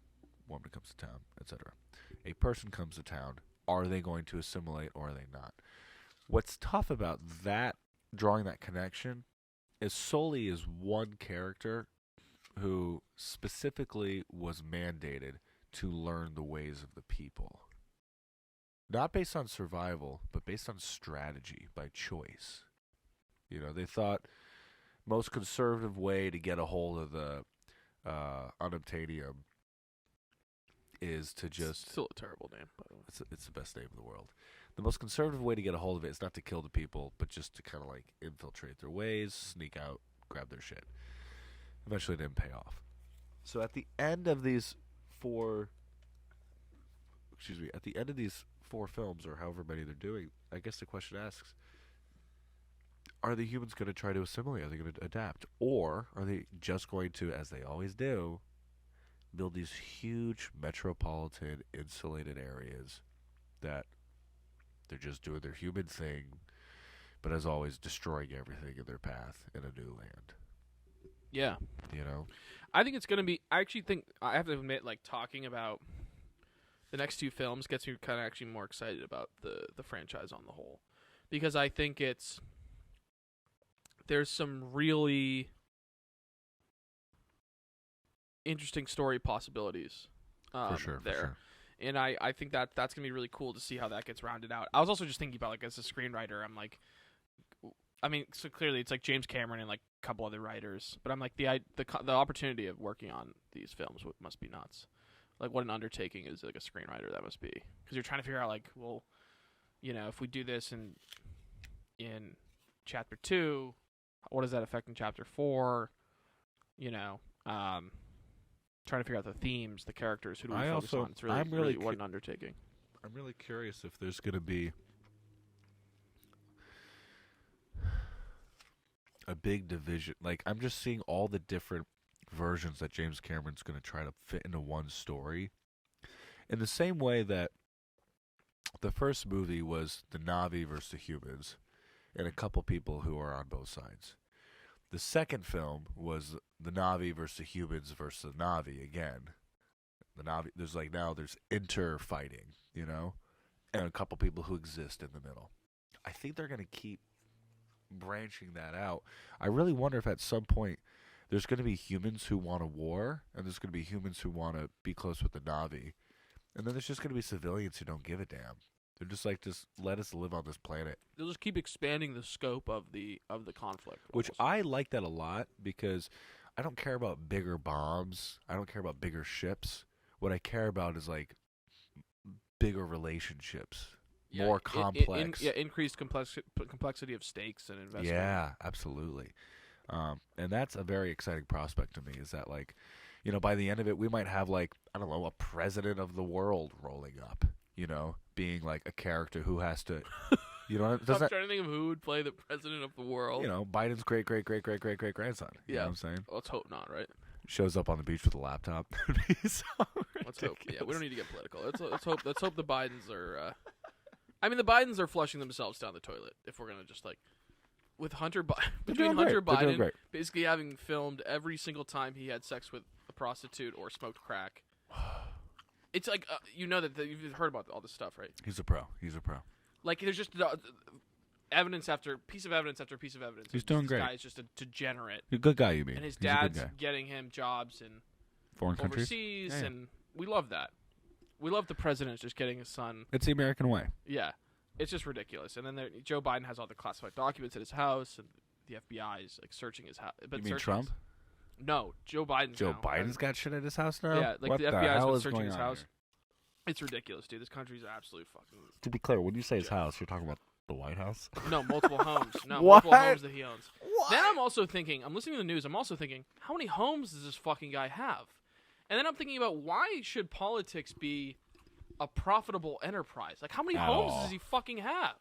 Woman comes to town, etc. A person comes to town. Are they going to assimilate or are they not? What's tough about that, drawing that connection, is Sully is one character who specifically was mandated to learn the ways of the people. Not based on survival, but based on strategy, by choice. They thought most conservative way to get a hold of the unobtainium is to just... Still a terrible name, by the way. It's the best name in the world. The most conservative way to get a hold of it is not to kill the people, but just to kind of like infiltrate their ways, sneak out, grab their shit. Eventually it didn't pay off. So at the end of these four films, or however many they're doing, I guess the question asks, are the humans going to try to assimilate? Are they going to adapt? Or are they just going to, as they always do, build these huge metropolitan insulated areas that they're just doing their human thing, but as always destroying everything in their path in a new land? Yeah. I think it's going to be... I actually think... I have to admit, like, talking about the next two films gets me kind of actually more excited about the franchise on the whole. Because I think there's some really interesting story possibilities For sure. And I think that's going to be really cool to see how that gets rounded out. I was also just thinking about, like, as a screenwriter, I'm like... I mean, so clearly it's like James Cameron and like a couple other writers, but I'm like the opportunity of working on these films must be nuts. Like, what an undertaking is like a screenwriter that must be, because you're trying to figure out like, well, if we do this in chapter 2, what does that affect in chapter 4? Trying to figure out the themes, the characters, who do we focus on? It's really what an undertaking. I'm really curious if there's going to be a big division. Like, I'm just seeing all the different versions that James Cameron's going to try to fit into one story. In the same way that the first movie was the Na'vi versus the humans, and a couple people who are on both sides. The second film was the Na'vi versus the humans versus the Na'vi again. The Na'vi, there's inter-fighting, you know, and a couple people who exist in the middle. I think they're going to keep branching that out. I really wonder if at some point there's going to be humans who want a war, and there's going to be humans who want to be close with the Na'vi, and then there's just going to be civilians who don't give a damn. They're just like, just let us live on this planet. They'll just keep expanding the scope of the conflict. Which almost. I like that a lot, because I don't care about bigger bombs. I don't care about bigger ships. What I care about is like bigger relationships, more complex. Increased complexity of stakes and investment. Yeah, absolutely. And that's a very exciting prospect to me, is that, like, you know, by the end of it, we might have, like, I don't know, a president of the world rolling up, you know, being like a character who has to, you know, I'm trying to think of who would play the president of the world. You know, Biden's great grandson. You know what I'm saying? Let's hope not, right? Shows up on the beach with a laptop. Let's hope. Yeah, we don't need to get political. Let's hope the Bidens are. I mean, the Bidens are flushing themselves down the toilet. If we're gonna just like, with Hunter Biden basically having filmed every single time he had sex with a prostitute or smoked crack. It's like you know that you've heard about all this stuff, right? He's a pro. Like, there's just evidence after piece of evidence after piece of evidence. He's doing great. This guy is just a degenerate. He's a good guy, you mean? And his dad's getting him jobs in foreign countries, overseas, and we love that. We love the president just getting his son. It's the American way. Yeah, it's just ridiculous. And then Joe Biden has all the classified documents at his house, and the FBI is like searching his house. You mean Trump? No, Joe Biden. Joe Biden's got shit at his house now? Yeah, like what the FBI hell is is searching going his on house. here? It's ridiculous, dude. This country's absolute fucking. To be clear, when you say his house, you're talking about the White House? No, multiple homes. No, What? multiple homes that he owns. What? Then I'm also thinking, I'm listening to the news, I'm also thinking, how many homes does this fucking guy have? And then I'm thinking about, why should politics be a profitable enterprise? Like, how many homes does he fucking have?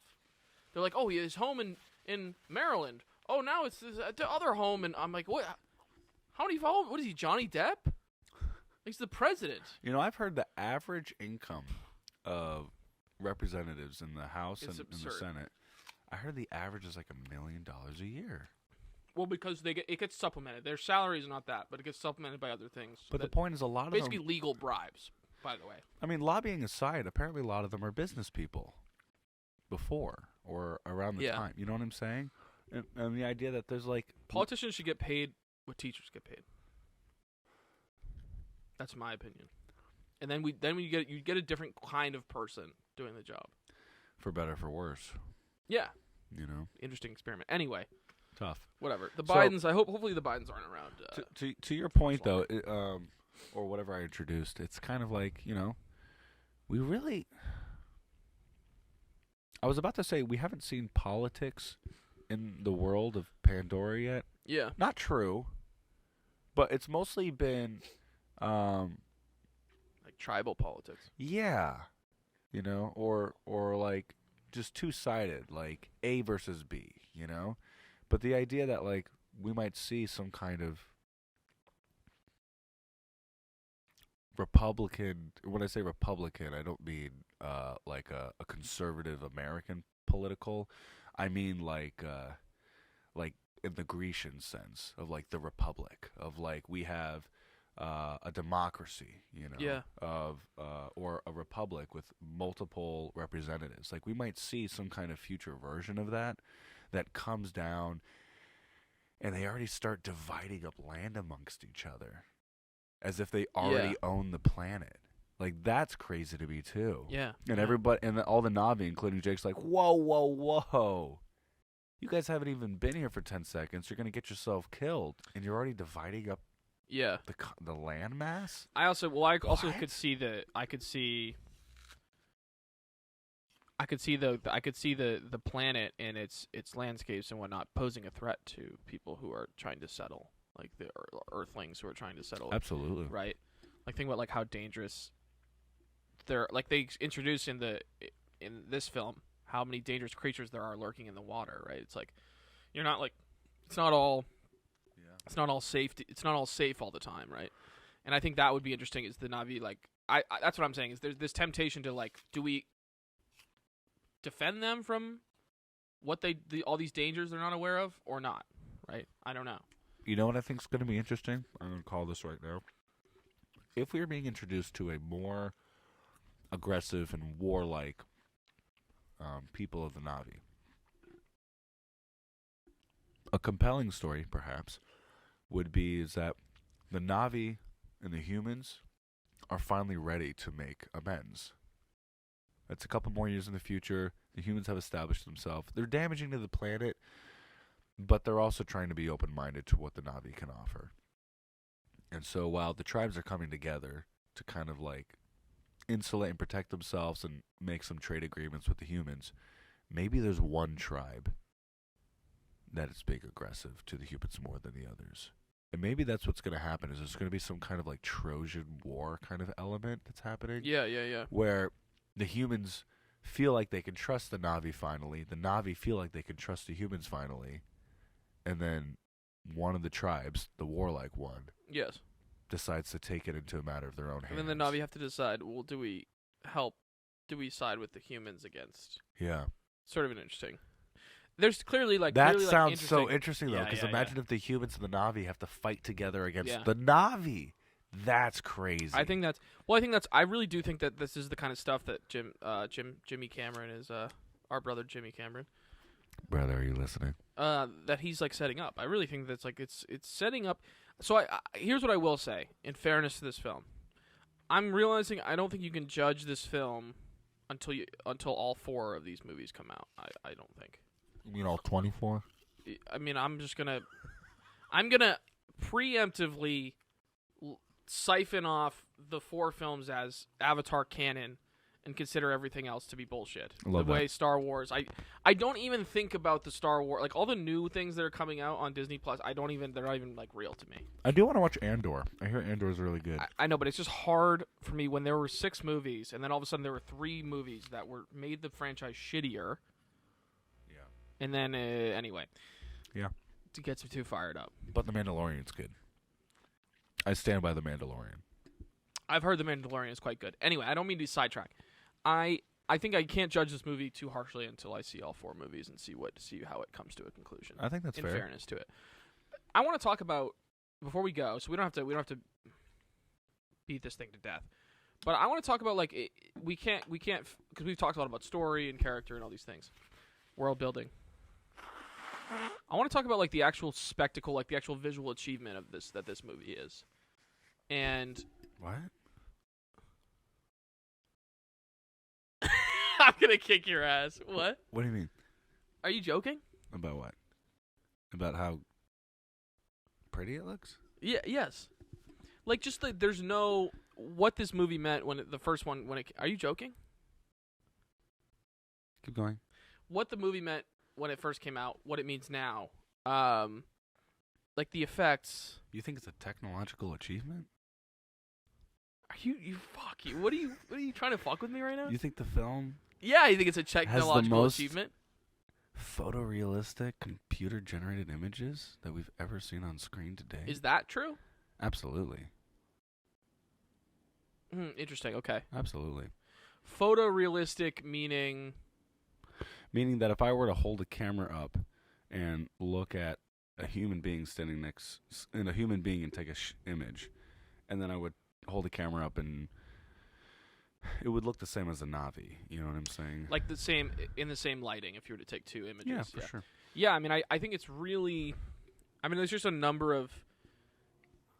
They're like, oh, he has home in Maryland. Oh, now it's the other home, and I'm like, what? How many homes? What is he, Johnny Depp? He's the president. You know, I've heard the average income of representatives in the House and in the Senate, I heard the average is like $1 million a year. Well, because it gets supplemented. Their salary is not that, but it gets supplemented by other things. But the point is, a lot of basically them, legal bribes, by the way. I mean, lobbying aside, apparently a lot of them are business people before or around the time. You know what I'm saying? And the idea that there's like... Politicians should get paid what teachers get paid. That's my opinion. And then you get a different kind of person doing the job. For better, for worse. Yeah. You know? Interesting experiment. Anyway. Tough. Whatever. The Bidens, hopefully the Bidens aren't around. To your point, though, or whatever I introduced, it's kind of like, you know, we really... I was about to say, we haven't seen politics in the world of Pandora yet. Yeah. Not true. But it's mostly been... like tribal politics. Yeah. You know, or like just two-sided, like A versus B, you know? But the idea that, like, we might see some kind of Republican, when I say Republican, I don't mean like a conservative American political. I mean like in the Grecian sense of like the Republic, of like we have a democracy, you know, yeah. Or a republic with multiple representatives. Like we might see some kind of future version of that comes down, and they already start dividing up land amongst each other, as if they already own the planet. Like that's crazy to me too. Yeah. And everybody, and all the Na'vi, including Jake's, like, whoa. You guys haven't even been here for 10 seconds. You're gonna get yourself killed, and you're already dividing up. Yeah, the land mass. I also could see the planet and its landscapes and whatnot posing a threat to people who are trying to settle, like the Earthlings who are trying to settle. Absolutely. Right. Like think about like how dangerous they're. Like they introduce in this film how many dangerous creatures there are lurking in the water. Right. It's like you're not like it's not all. It's not all safe. It's not all safe all the time, right? And I think that would be interesting. Is the Na'vi like? I that's what I'm saying. Is there's this temptation to like, do we defend them from what all these dangers they're not aware of, or not? Right? I don't know. You know what I think is going to be interesting? I'm going to call this right now. If we are being introduced to a more aggressive and warlike people of the Na'vi, a compelling story, perhaps, would be is that the Na'vi and the humans are finally ready to make amends. That's a couple more years in the future. The humans have established themselves. They're damaging to the planet, but they're also trying to be open-minded to what the Na'vi can offer. And so while the tribes are coming together to kind of like insulate and protect themselves and make some trade agreements with the humans, maybe there's one tribe that is being aggressive to the humans more than the others. And maybe that's what's going to happen, is there's going to be some kind of like Trojan War kind of element that's happening. Yeah. Where the humans feel like they can trust the Na'vi finally. The Na'vi feel like they can trust the humans finally. And then one of the tribes, the warlike one, Yes. decides to take it into a matter of their own hands. And then the Na'vi have to decide, well, do we side with the humans against? Yeah. Sort of an interesting. There's clearly like That clearly, sounds like, so interesting, though, Yeah, because yeah, imagine if the humans and the Na'vi have to fight together against Yeah. the Na'vi. That's crazy. I really do think that this is the kind of stuff that Jimmy Cameron is, our brother Jimmy Cameron, Brother, are you listening? that he's like setting up. I really think that's like it's setting up. So I here's what I will say in fairness to this film. I'm realizing I don't think you can judge this film until all 4 of these movies come out. I don't think. You know, 24? I mean, I'm gonna preemptively siphon off the 4 films as AvaTAR canon and consider everything else to be bullshit. Love the way that. Star Wars, I don't even think about the Star Wars, like all the new things that are coming out on Disney Plus. They're not even like real to me. I do want to watch Andor. I hear Andor is really good. I know, but it's just hard for me when there were 6 movies and then all of a sudden there were 3 movies that made the franchise shittier. Yeah. And then anyway. Yeah. It gets me too fired up. But The Mandalorian's good. I stand by The Mandalorian. I've heard The Mandalorian is quite good. Anyway, I don't mean to sidetrack. I think I can't judge this movie too harshly until I see all 4 movies and see how it comes to a conclusion. I think that's in fair. fairness to it. I want to talk about, before we go, so we don't have to beat this thing to death. But I want to talk about like we can't because we've talked a lot about story and character and all these things, world building. I want to talk about like the actual spectacle, like the actual visual achievement of this movie is. And What? I'm gonna kick your ass. What? What do you mean? Are you joking? About what? About how pretty it looks? Yeah. Yes. Like just like there's no what this movie meant when the first one when it. Are you joking? Keep going. What the movie meant when it first came out, what it means now. Like the effects. You think it's a technological achievement? Are you fuck you? What are you trying to fuck with me right now? You think the film Yeah, you think it's a technological most achievement? photorealistic computer-generated images that we've ever seen on screen today? Is that true? Absolutely. Interesting. Okay. Absolutely. Photorealistic meaning. Meaning that if I were to hold a camera up and look at a human being standing and a human being and take a image, and then I would hold the camera up and it would look the same as a Na'vi. You know what I'm saying? Like in the same lighting if you were to take 2 images. Yeah, for sure. Yeah, I mean, I think it's really... I mean, there's just a number of...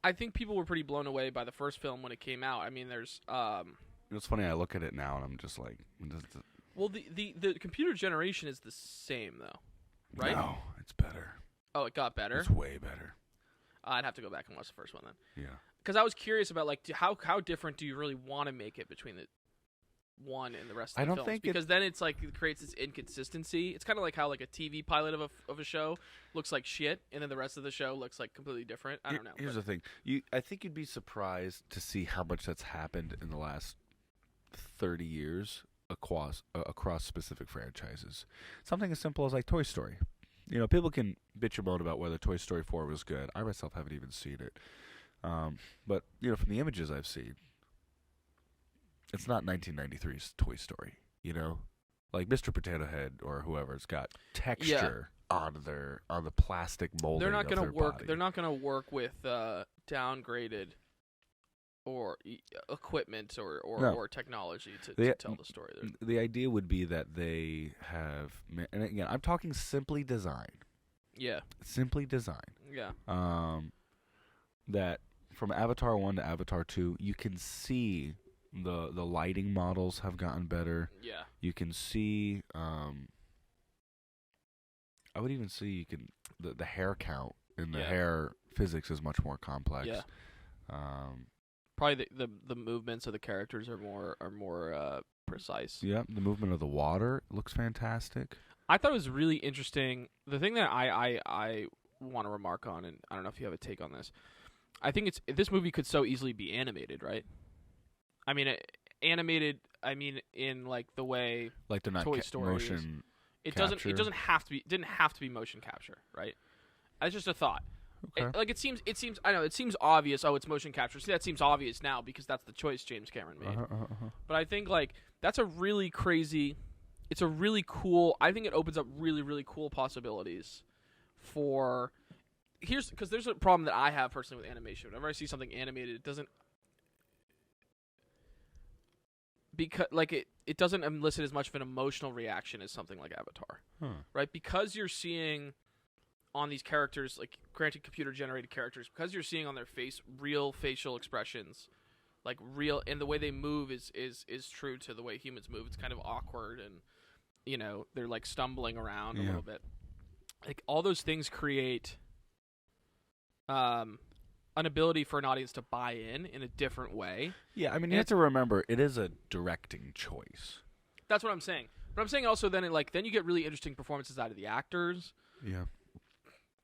I think people were pretty blown away by the first film when it came out. I mean, there's... It's funny, I look at it now and I'm just like... Well, the computer generation is the same, though, right? No, it's better. Oh, it got better? It's way better. I'd have to go back and watch the first one then. Yeah. Because I was curious about, like, how different do you really want to make it between the one and the rest of the I don't films? think because then it's like it creates this inconsistency. It's kind of like how like a TV pilot of a show looks like shit, and then the rest of the show looks like completely different. I don't know. Here's the thing. I think you'd be surprised to see how much that's happened in the last 30 years across specific franchises. Something as simple as like Toy Story. You know, people can bitch and moan about whether Toy Story 4 was good. I myself haven't even seen it. But, you know, from the images I've seen, it's not 1993's Toy Story, you know? Like Mr. Potato Head or whoever's got texture on the plastic molding. They're not going to work. body. They're not going to work with downgraded or equipment or technology to tell the story. The idea would be that they have, and again, I'm talking simply design. Yeah. Simply design. Yeah. That from Avatar 1 to Avatar 2, you can see the lighting models have gotten better. Yeah. You can see, I would even see the hair count in the hair physics is much more complex. Yeah. Probably the movements of the characters are more precise. Yeah, the movement of the water looks fantastic. I thought it was really interesting. The thing that I want to remark on, and I don't know if you have a take on this, I think this movie could so easily be animated, right? I mean, animated. I mean, in like the way like they're not Toy Story motion. It capture. doesn't have to be. Didn't have to be motion capture, right? That's just a thought. Okay. It seems. I know it seems obvious. Oh, it's motion capture. See, that seems obvious now because that's the choice James Cameron made. But I think like that's a really crazy. It's a really cool. I think it opens up really really cool possibilities for. Because there's a problem that I have personally with animation. Whenever I see something animated, it doesn't. Because like it doesn't elicit as much of an emotional reaction as something like Avatar, right? Because you're seeing. On these characters, like granted computer-generated characters, because you're seeing on their face real facial expressions, like real, and the way they move is true to the way humans move. It's kind of awkward, and they're like stumbling around a little bit. Like all those things create an ability for an audience to buy in a different way. Yeah, I mean you have to remember it is a directing choice. That's what I'm saying. But I'm saying also then then you get really interesting performances out of the actors. Yeah.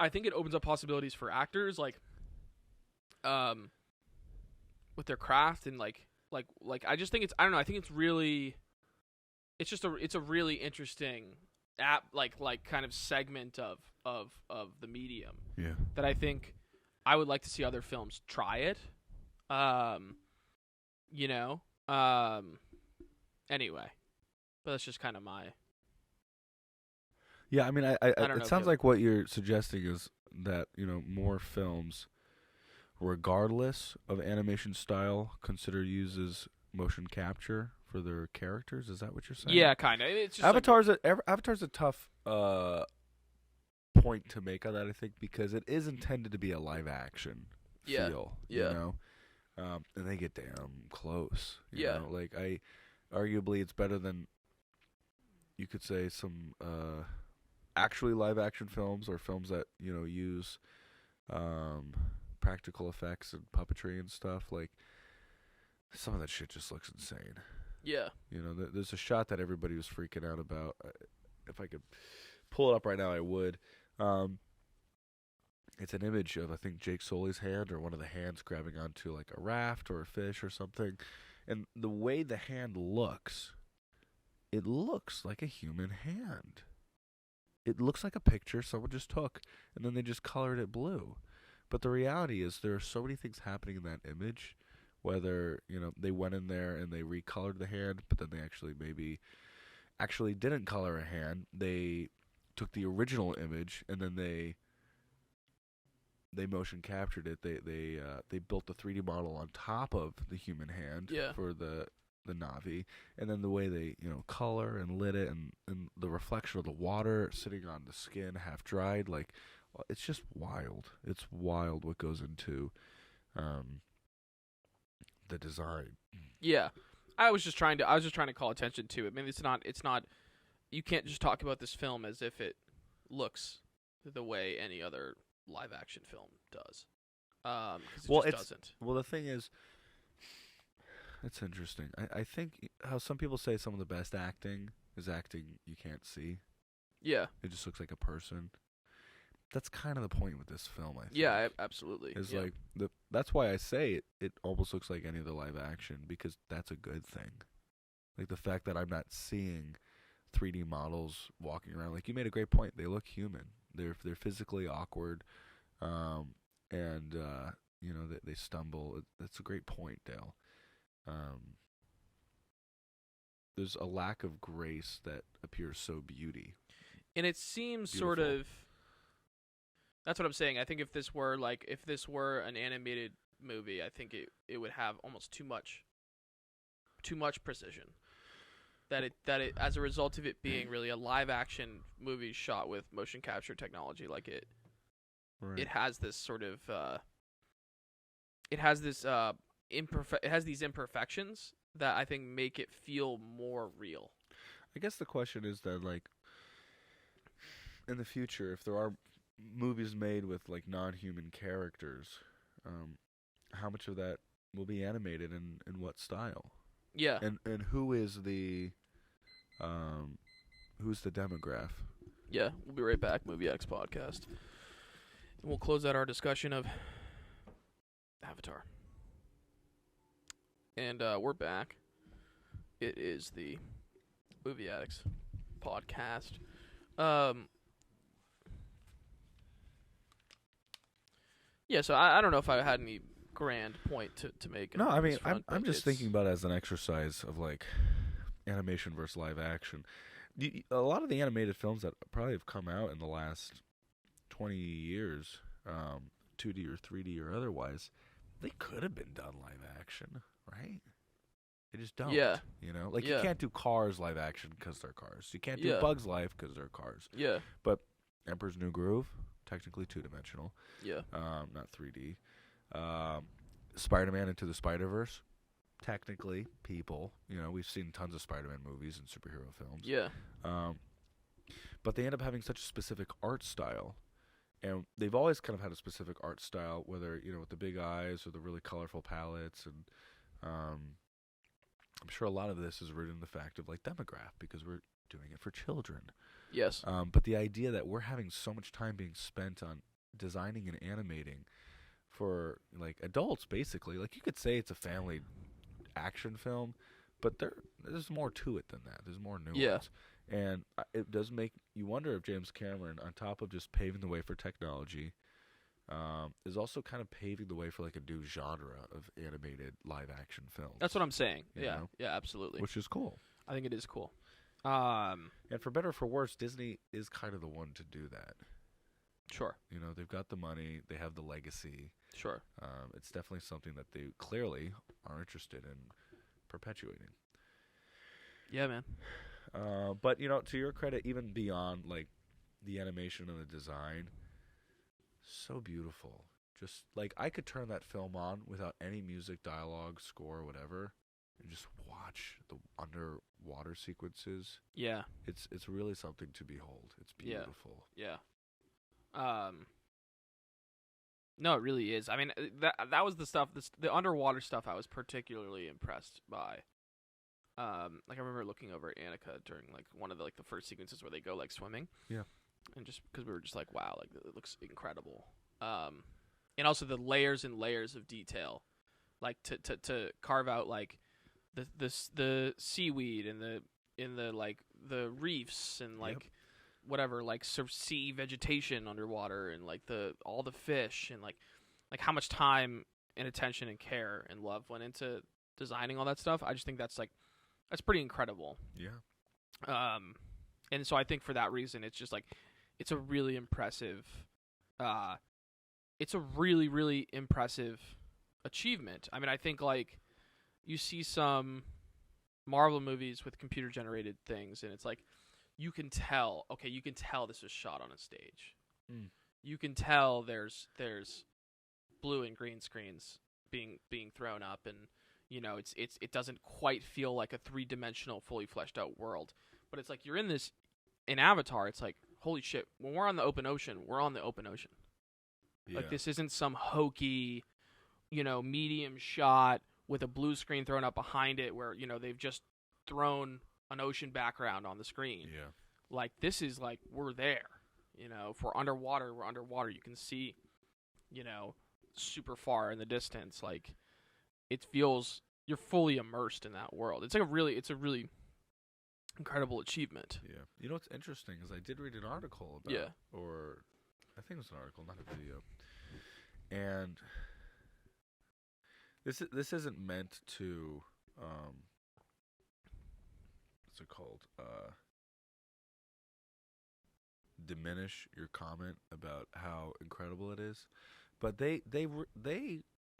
I think it opens up possibilities for actors, like, with their craft and like I just think I don't know. I think it's really, it's a really interesting like kind of segment of the medium. Yeah. That I think I would like to see other films try it. Anyway, but that's just kind of my. Yeah, I mean, don't it sounds like what you're suggesting is that, more films, regardless of animation style, consider uses motion capture for their characters. Is that what you're saying? Yeah, kind of. It's just Avatar's a tough point to make on that, I think, because it is intended to be a live action feel. Yeah. And they get damn close. Yeah. Like arguably it's better than you could say some actually live action films or films that use practical effects and puppetry and stuff. Like some of that shit just looks insane. Yeah. There's a shot that everybody was freaking out about. If I could pull it up right now, I would. It's an image of I think Jake Sully's hand or one of the hands grabbing onto like a raft or a fish or something, and the way the hand looks, it looks like a human hand. It looks like a picture someone just took, and then they just colored it blue. But the reality is there are so many things happening in that image, whether, they went in there and they recolored the hand, but then they actually didn't color a hand. They took the original image, and then they motion captured it. They built the 3D model on top of the human hand for the Na'vi, and then the way they color and lit it, and the reflection of the water sitting on the skin half dried, like it's just wild. It's wild what goes into the design. Yeah, I was just trying to call attention to it. I mean, it's not. You can't just talk about this film as if it looks the way any other live action film does. 'Cause it just doesn't. Well, the thing is. It's interesting. I think how some people say some of the best acting is acting you can't see. Yeah. It just looks like a person. That's kind of the point with this film, I think. Yeah, absolutely. It's like that's why I say it almost looks like any other live action, because that's a good thing. Like the fact that I'm not seeing 3D models walking around. Like you made a great point. They look human. They're physically awkward, and they stumble. That's a great point, Dale. There's a lack of grace that appears so beauty. And it seems sort Beautiful. of. That's what I'm saying. I think if this were an animated movie, I think it would have almost too much precision. That it as a result of it being really a live action movie shot with motion capture technology, like it has this sort of it has these imperfections that I think make it feel more real. I guess the question is that, like, in the future, if there are movies made with like non-human characters, how much of that will be animated and in what style? Yeah. And who's the demograph? Yeah, we'll be right back. Movie X podcast. And we'll close out our discussion of AvaTAR. And we're back. It is the Movie Addicts podcast. Yeah, so I don't know if I had any grand point to make. No, I mean, this front, I'm but just it's- thinking about it as an exercise of like animation versus live action. A lot of the animated films that probably have come out in the last 20 years, 2D or 3D or otherwise, they could have been done live action, right? They just don't. Yeah. You know, like Yeah. you can't do Cars live action because they're cars. You can't do Yeah. Bugs Life because they're cars. Yeah, Emperor's New Groove, technically 2-dimensional, yeah, not 3D. Spider-Man Into the Spider-Verse, technically people. You know, we've seen tons of Spider-Man movies and superhero films. yeah, But they end up having such a specific art style. And they've always kind of had a specific art style, whether, you know, with the big eyes or the really colorful palettes. And I'm sure a lot of this is rooted in the fact of, like, demographic, because we're doing it for children. yes, But the idea that we're having so much time being spent on designing and animating for, like, adults, basically. Like, you could say it's a family action film, but there's more to it than that. There's more nuance. Yeah. And it does make you wonder if James Cameron, on top of just paving the way for technology, is also kind of paving the way for like a new genre of animated live action films. that's what I'm saying. You Yeah, know? yeah, absolutely. Which is cool. I think it is cool. And for better or for worse, Disney is kind of the one to do that. Sure, You know, they've got the money, they have the legacy. sure. It's definitely something that they clearly are interested in perpetuating. Yeah, man. But, you know, to your credit, even beyond, like, the animation and the design, so beautiful. Just, like, I could turn that film on without any music, dialogue, score, whatever, and just watch the underwater sequences. Yeah, It's really something to behold. It's Yeah. beautiful. yeah. No, it really is. I mean, that was the stuff. The underwater stuff I was particularly impressed by. Like I remember looking over at Annika during like one of the first sequences where they go like swimming. Yeah. And just because we were just like, wow, like it looks incredible. And also the layers and layers of detail, like to carve out like the seaweed and the like the reefs and like. Yep. Whatever, like sea vegetation underwater and like all the fish and like how much time and attention and care and love went into designing all that stuff. I just think that's pretty incredible. Yeah. And so I think for that reason, it's just like it's a really impressive. It's a really really impressive achievement. I mean, I think like you see some Marvel movies with computer generated things, and it's like. You can tell this was shot on a stage. Mm. You can tell there's blue and green screens being thrown up, and you know it doesn't quite feel like a 3-dimensional, fully fleshed out world. But it's like you're in AvaTAR. It's like holy shit. When we're on the open ocean, we're on the open ocean. Yeah. Like this isn't some hokey, medium shot with a blue screen thrown up behind it where they've just thrown an ocean background on the screen. Yeah. Like this is like we're there. If we're underwater, we're underwater. You can see, super far in the distance. Like it feels you're fully immersed in that world. It's a really incredible achievement. Yeah. You know what's interesting is I did read an article about or I think it was an article, not a video. And this isn't meant to what's it called? diminish your comment about how incredible it is, but they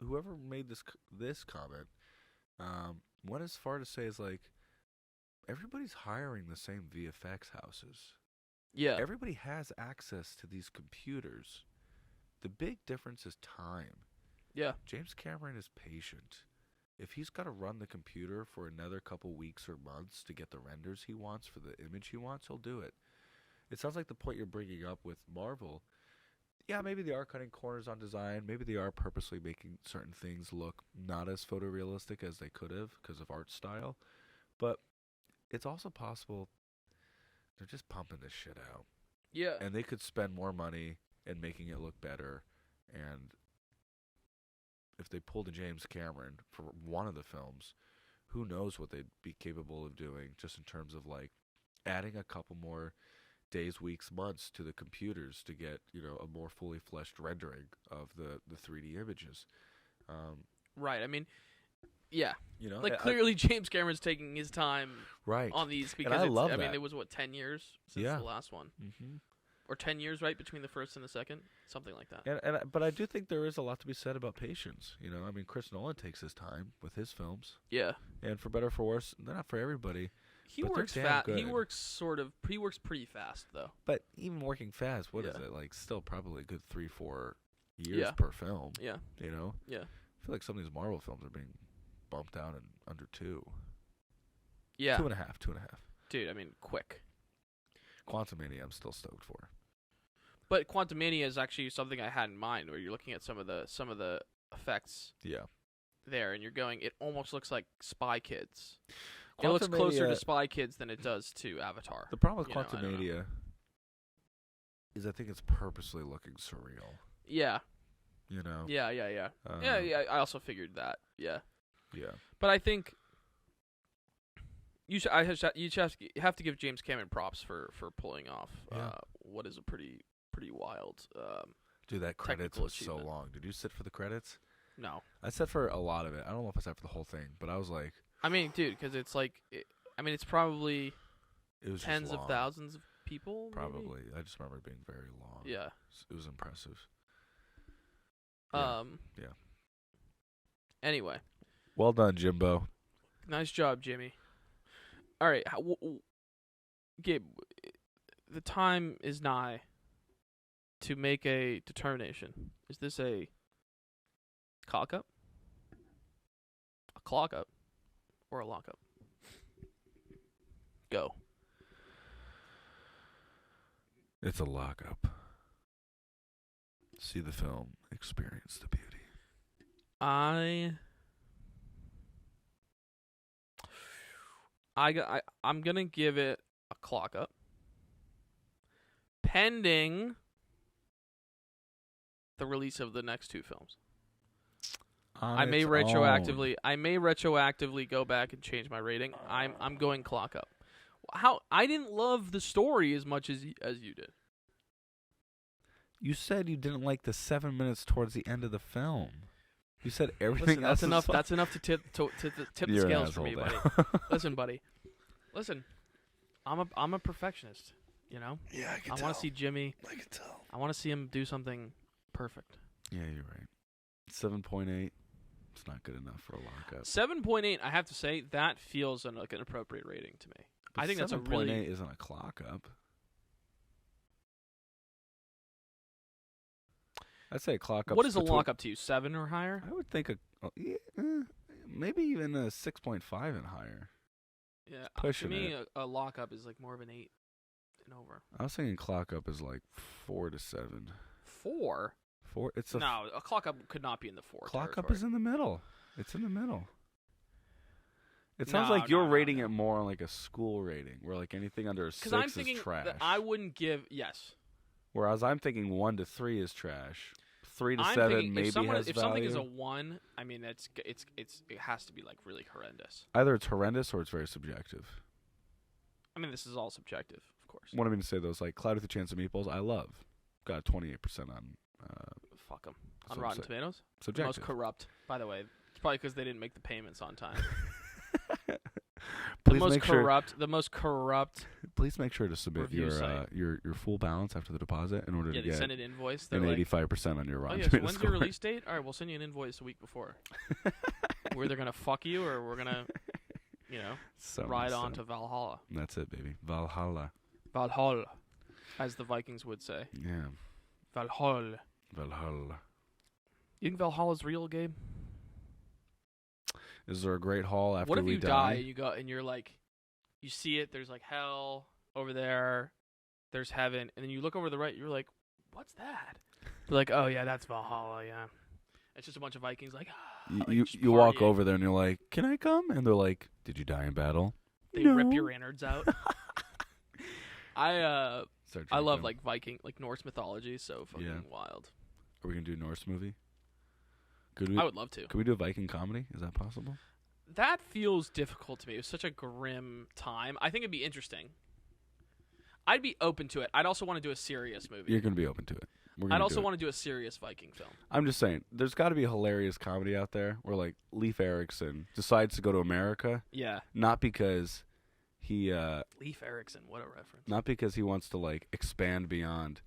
whoever made this comment went as far to say is like everybody's hiring the same VFX houses. Yeah. Everybody has access to these computers. The big difference is time. Yeah. James Cameron is patient. If he's got to run the computer for another couple weeks or months to get the renders he wants for the image he wants, he'll do it. It sounds like the point you're bringing up with Marvel. Yeah, maybe they are cutting corners on design. Maybe they are purposely making certain things look not as photorealistic as they could have because of art style. But it's also possible they're just pumping this shit out. Yeah. And they could spend more money in making it look better. And if they pulled a James Cameron for one of the films, who knows what they'd be capable of doing just in terms of like adding a couple more days, weeks, months to the computers to get, a more fully fleshed rendering of the 3D images. Right. I mean, yeah. Like clearly James Cameron's taking his time right on these because and I love that. mean, it was 10 years since the last one. Mm-hmm. Or 10 years, right, between the first and the second? Something like that. But I do think there is a lot to be said about patience. I mean, Chris Nolan takes his time with his films. Yeah. And for better or for worse, they're not for everybody. He works fast. He works pretty fast though. But even working fast, what is it? Like still probably a good 3-4 years per film. Yeah. Yeah. I feel like some of these Marvel films are being bumped out in under 2. Yeah. 2.5. Dude, I mean, quick. Quantumania, I'm still stoked for. But Quantumania is actually something I had in mind, where you're looking at some of the effects. Yeah. There, and you're going. It almost looks like Spy Kids. It looks closer to Spy Kids than it does to AvaTAR. The problem with Quantumania is I think it's purposely looking surreal. Yeah. Yeah. Yeah. I also figured that. Yeah. Yeah. But I think you have to give James Cameron props for pulling off what is a pretty wild. Dude, that credits was so long. Did you sit for the credits? No. I sat for a lot of it. I don't know if I sat for the whole thing, but I was like. I mean, dude, because it's like, it's probably tens of thousands of people. Probably. Maybe? I just remember it being very long. Yeah. It was impressive. Yeah. Anyway. Well done, Jimbo. Nice job, Jimmy. All right, Gabe, the time is nigh to make a determination. Is this a cock-up, a clog-up, or a lock-up? Go. It's a lock-up. See the film, experience the beauty. I'm gonna give it a clock-up, pending the release of the next 2 films. I may retroactively go back and change my rating. I'm going clock-up. I didn't love the story as much as you did. You said you didn't like the 7 minutes towards the end of the film. You said everything else. That's enough. That's enough to tip the scales for me, buddy. Listen, buddy. Listen, I'm a perfectionist. Yeah, I can tell. I want to see Jimmy. I can tell. I want to see him do something perfect. Yeah, you're right. 7.8. It's not good enough for a lockup. 7.8. I have to say that feels like an appropriate rating to me. But I think that's a really 7.8 isn't a clock up. I'd say clock up. What is a lock up to you? 7 or higher? I would think maybe even a 6.5 and higher. Yeah, pushing to me, it. a lock up is like more of an 8 and over. I was thinking clock up is like 4 to 7. 4? 4. It's no, a clock up could not be in the 4. Clock territory. up is in the middle. It's in the middle. It sounds like you're rating it more on like a school rating, where like anything under a 6 is trash. Because I'm thinking that I wouldn't give Whereas I'm thinking 1 to 3 is trash. 3 to 7 maybe has value. If something is a 1, I mean it has to be like really horrendous. Either it's horrendous or it's very subjective. I mean, this is all subjective, of course. What I mean to say though is like Cloudy with a Chance of Meatballs, I love. Got 28% on. Fuck them. On Rotten Tomatoes. Subjective. Most corrupt, by the way. It's probably because they didn't make the payments on time. The Please most make sure. corrupt. The most corrupt. Please make sure to submit Review your site. your full balance after the deposit in order Yeah, to they get send an invoice. They're an like, 85% on your oh Rotten yeah, so Tomatoes when's score. your release date? All right, we'll send you an invoice a week before. We're either gonna fuck you or we're gonna, So ride messed on up. to Valhalla. That's it, baby. Valhalla. Valhalla, as the Vikings would say. Yeah. Valhalla. Valhalla. You think Valhalla's real, Gabe? Is there a great hall after What if we you die and you go and you're like, you see it? There's like hell over there. There's heaven, and then you look over to the right. You're like, what's that? They're like, oh yeah, that's Valhalla. Yeah, it's just a bunch of Vikings. Like, You just you walk partying. over there and you're like, "Can I come?" And they're like, "Did you die in battle?" They No. rip your innards out. I Start love drinking. like Viking, like Norse mythology. So fucking Yeah. wild. Are we gonna do a Norse movie? Could we? I would love to. Could we do a Viking comedy? Is that possible? That feels difficult to me. It was such a grim time. I think it'd be interesting. I'd be open to it. I'd also want to do a serious movie. You're gonna be open to it. I'd also want to do a serious Viking film. I'm just saying, there's got to be a hilarious comedy out there where like Leif Erikson decides to go to America, Yeah. not because he Leif Erikson, what a reference. not because he wants to like expand beyond.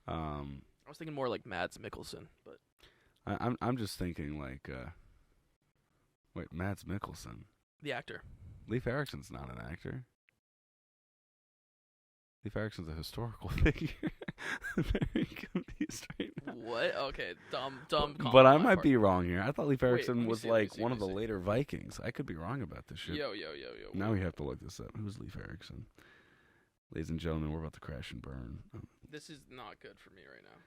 I was thinking more like Mads Mikkelsen, but I'm just thinking like, wait, Mads Mikkelsen. the actor. Leif Erikson's not an actor. Leif Erikson's a historical figure. Very confused right now. What? Okay, dumb call But I on my might part. be wrong here. I thought Leif Wait, Erikson let me was see, let me like see, one let of me the see. later Vikings. I could be wrong about this shit. Yo. Now we have to look this up. Who's Leif Erikson? Ladies and gentlemen, we're about to crash and burn. This is not good for me right now.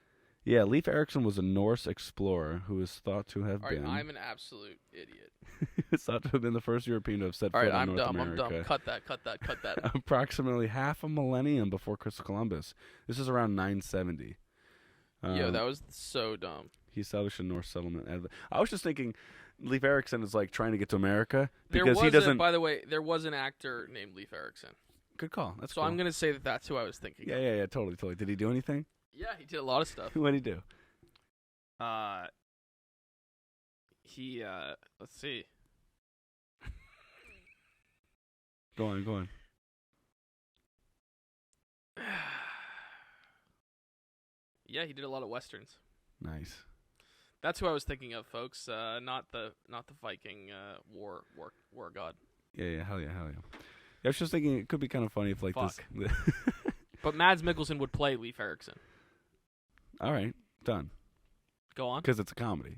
Yeah, Leif Erikson was a Norse explorer who is thought to have All right, been I'm an absolute idiot. is thought to have been the first European to have set All right, foot on I'm North dumb. America. I'm dumb. Cut that. Approximately half a millennium before Christopher Columbus. This is around 970. Yo, that was so dumb. He established a Norse settlement. I was just thinking, Leif Erikson is like trying to get to America There because was he doesn't. by the way, there was an actor named Leif Erikson. Good call. That's So cool. I'm gonna say that that's who I was thinking. Yeah, totally. Did he do anything? Yeah, he did a lot of stuff. What did he do? He let's see. Go on. Yeah, he did a lot of westerns. Nice. That's who I was thinking of, folks. Not the Viking war god. Yeah, hell yeah. I was just thinking it could be kind of funny if like Fuck. this. But Mads Mikkelsen would play Leif Erikson. All right, done. Go on. Because it's a comedy.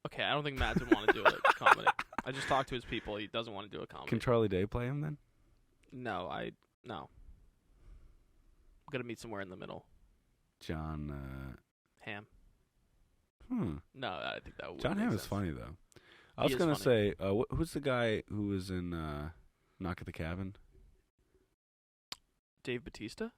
Okay, I don't think Mads would want to do a comedy. I just talked to his people. He doesn't want to do a comedy. Can Charlie Day play him then? No. I'm gonna meet somewhere in the middle. John. Ham. Hmm. No, I think that would. John make Hamm is sense. funny though. I He was is gonna funny. say, who's the guy who was in Knock at the Cabin? Dave Bautista.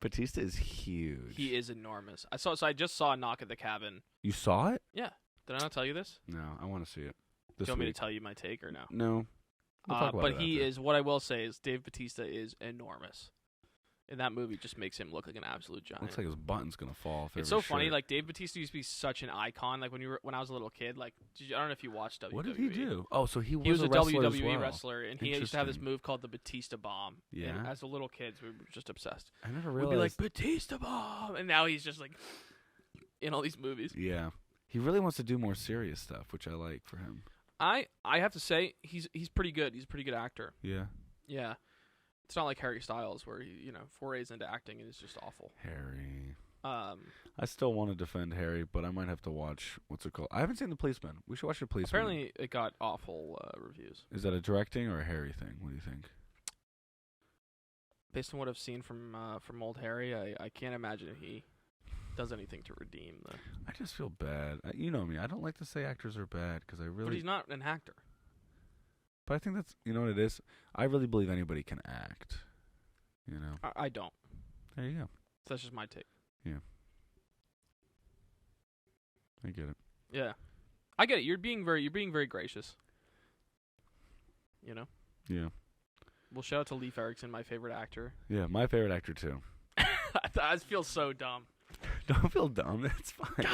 Batista is huge. He is enormous. So I just saw Knock at the Cabin. You saw it? Yeah. Did I not tell you this? No, I want to see it. Do This you want me week. to tell you my take or no? No. We'll talk about But it he after. is. What I will say is, Dave Bautista is enormous. And that movie just makes him look like an absolute giant. Looks like his button's gonna fall. Off It's every so funny. shirt. Like Dave Bautista used to be such an icon. Like when I was a little kid. Like I don't know if you watched WWE. What did he do? Oh, so he was, He was a wrestler as WWE well. wrestler, and he used to have this Interesting. move called the Batista Bomb. Yeah? And as a little kids, we were just obsessed. I never We'd realized. be like Batista Bomb, and now he's just like in all these movies. Yeah, he really wants to do more serious stuff, which I like for him. I have to say he's pretty good. He's a pretty good actor. Yeah, Yeah. It's not like Harry Styles where he, forays into acting and it's just awful. Harry. Um, I still want to defend Harry, but I might have to watch what's it called? I haven't seen The Policeman. We should watch The Policeman. apparently it got awful reviews. Is that a directing or a Harry thing? What do you think? Based on what I've seen from old Harry, I can't imagine he does anything to redeem the. I just feel bad. You know me. I don't like to say actors are bad because I But really. he's not an actor. But I think that's what it is. I really believe anybody can act. You know. I don't. There you go. So that's just my take. I get it. Yeah, I get it. You're being very gracious. You know. Yeah. Well, shout out to Leif Erikson, my favorite actor. Yeah. My favorite actor too. I feel so dumb. Don't feel dumb. It's fine.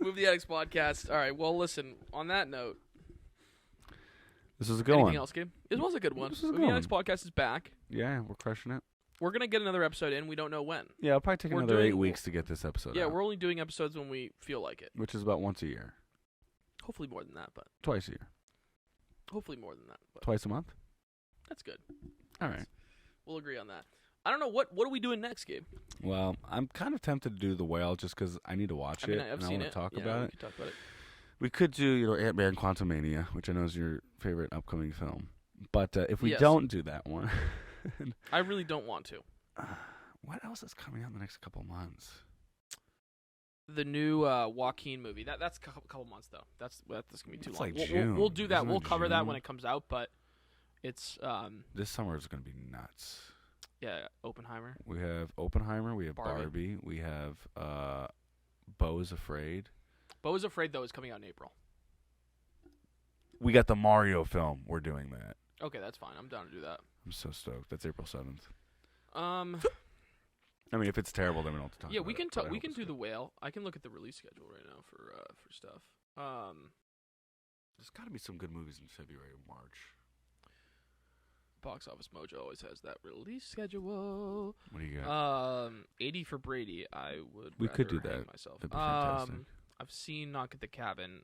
Move the Addicts podcast. All right. Well, listen. On that note, This is a good Anything one. else, Gabe? It was a good one. This is a Movie good Addicts podcast is back. Yeah, we're crushing it. We're gonna get another episode in. We don't know when. Yeah, it'll probably take We're another 8 doing- weeks to get this episode Yeah, out. we're only doing episodes when we feel like it. Which is about once a year. Hopefully more than that, but Twice a year. hopefully more than that. But Twice a month? that's good. All right. We'll agree on that. I don't know what are we doing next, Gabe? Well, I'm kind of tempted to do The Whale just because I need to watch I mean, it I've and I seen want it. to talk Yeah, about we it. could talk about it. We could do, Ant-Man Quantumania, which I know is your favorite upcoming film. But if we Yes. don't do that one, I really don't want to. what else is coming out in the next couple months? The new Joaquin movie. That's a couple months though. That's gonna be too It's long. like We'll June. do that. Isn't We'll it cover that when June? it comes out. But it's This summer is going to be nuts. yeah, Oppenheimer. We have Oppenheimer. We have Barbie. Barbie. We have Beau is Afraid. Beau is Afraid though is coming out in April. We got the Mario film. We're doing that. Okay, that's fine. I'm down to do that. I'm so stoked. That's April 7th. Um, I mean, if it's terrible, then we don't have to talk yeah, about we it, can but I talk. We hope can it's do good. The Whale. I can look at the release schedule right now for stuff. There's got to be some good movies in February and March. Box Office Mojo always has that release schedule. What do you got? 80 for Brady. I would. We could do rather hang that. myself. That'd be fantastic. I've seen Knock at the Cabin.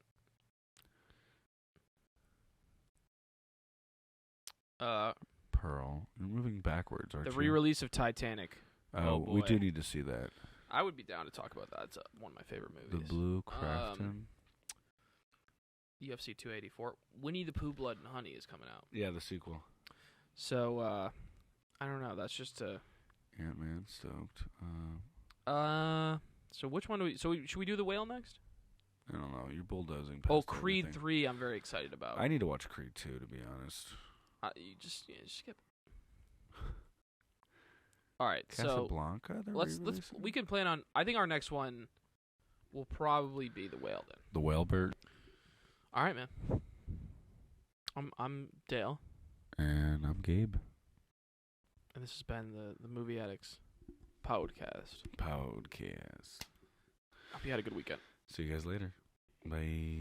Pearl. You're moving backwards, aren't The you? re-release of Titanic. Oh, we boy. do need to see that. I would be down to talk about that. It's one of my favorite movies. The Blue Crafton. UFC 284. Winnie the Pooh, Blood and Honey is coming out. Yeah, the sequel. So I don't know. That's just a. Ant-Man, stoked. So which one do we? So should we do The Whale next? I don't know. You're bulldozing. Oh, past Creed everything. 3. I'm very excited about. I need to watch Creed 2, to be honest. You just skip. All right, so Casablanca. they're let's re-releasing? we can plan on. I think our next one will probably be The Whale then. The Whalebird. All right, man. I'm Dale, And I'm Gabe. and this has been the Movie Addicts podcast. Podcast. Hope you had a good weekend. See you guys later. Bye.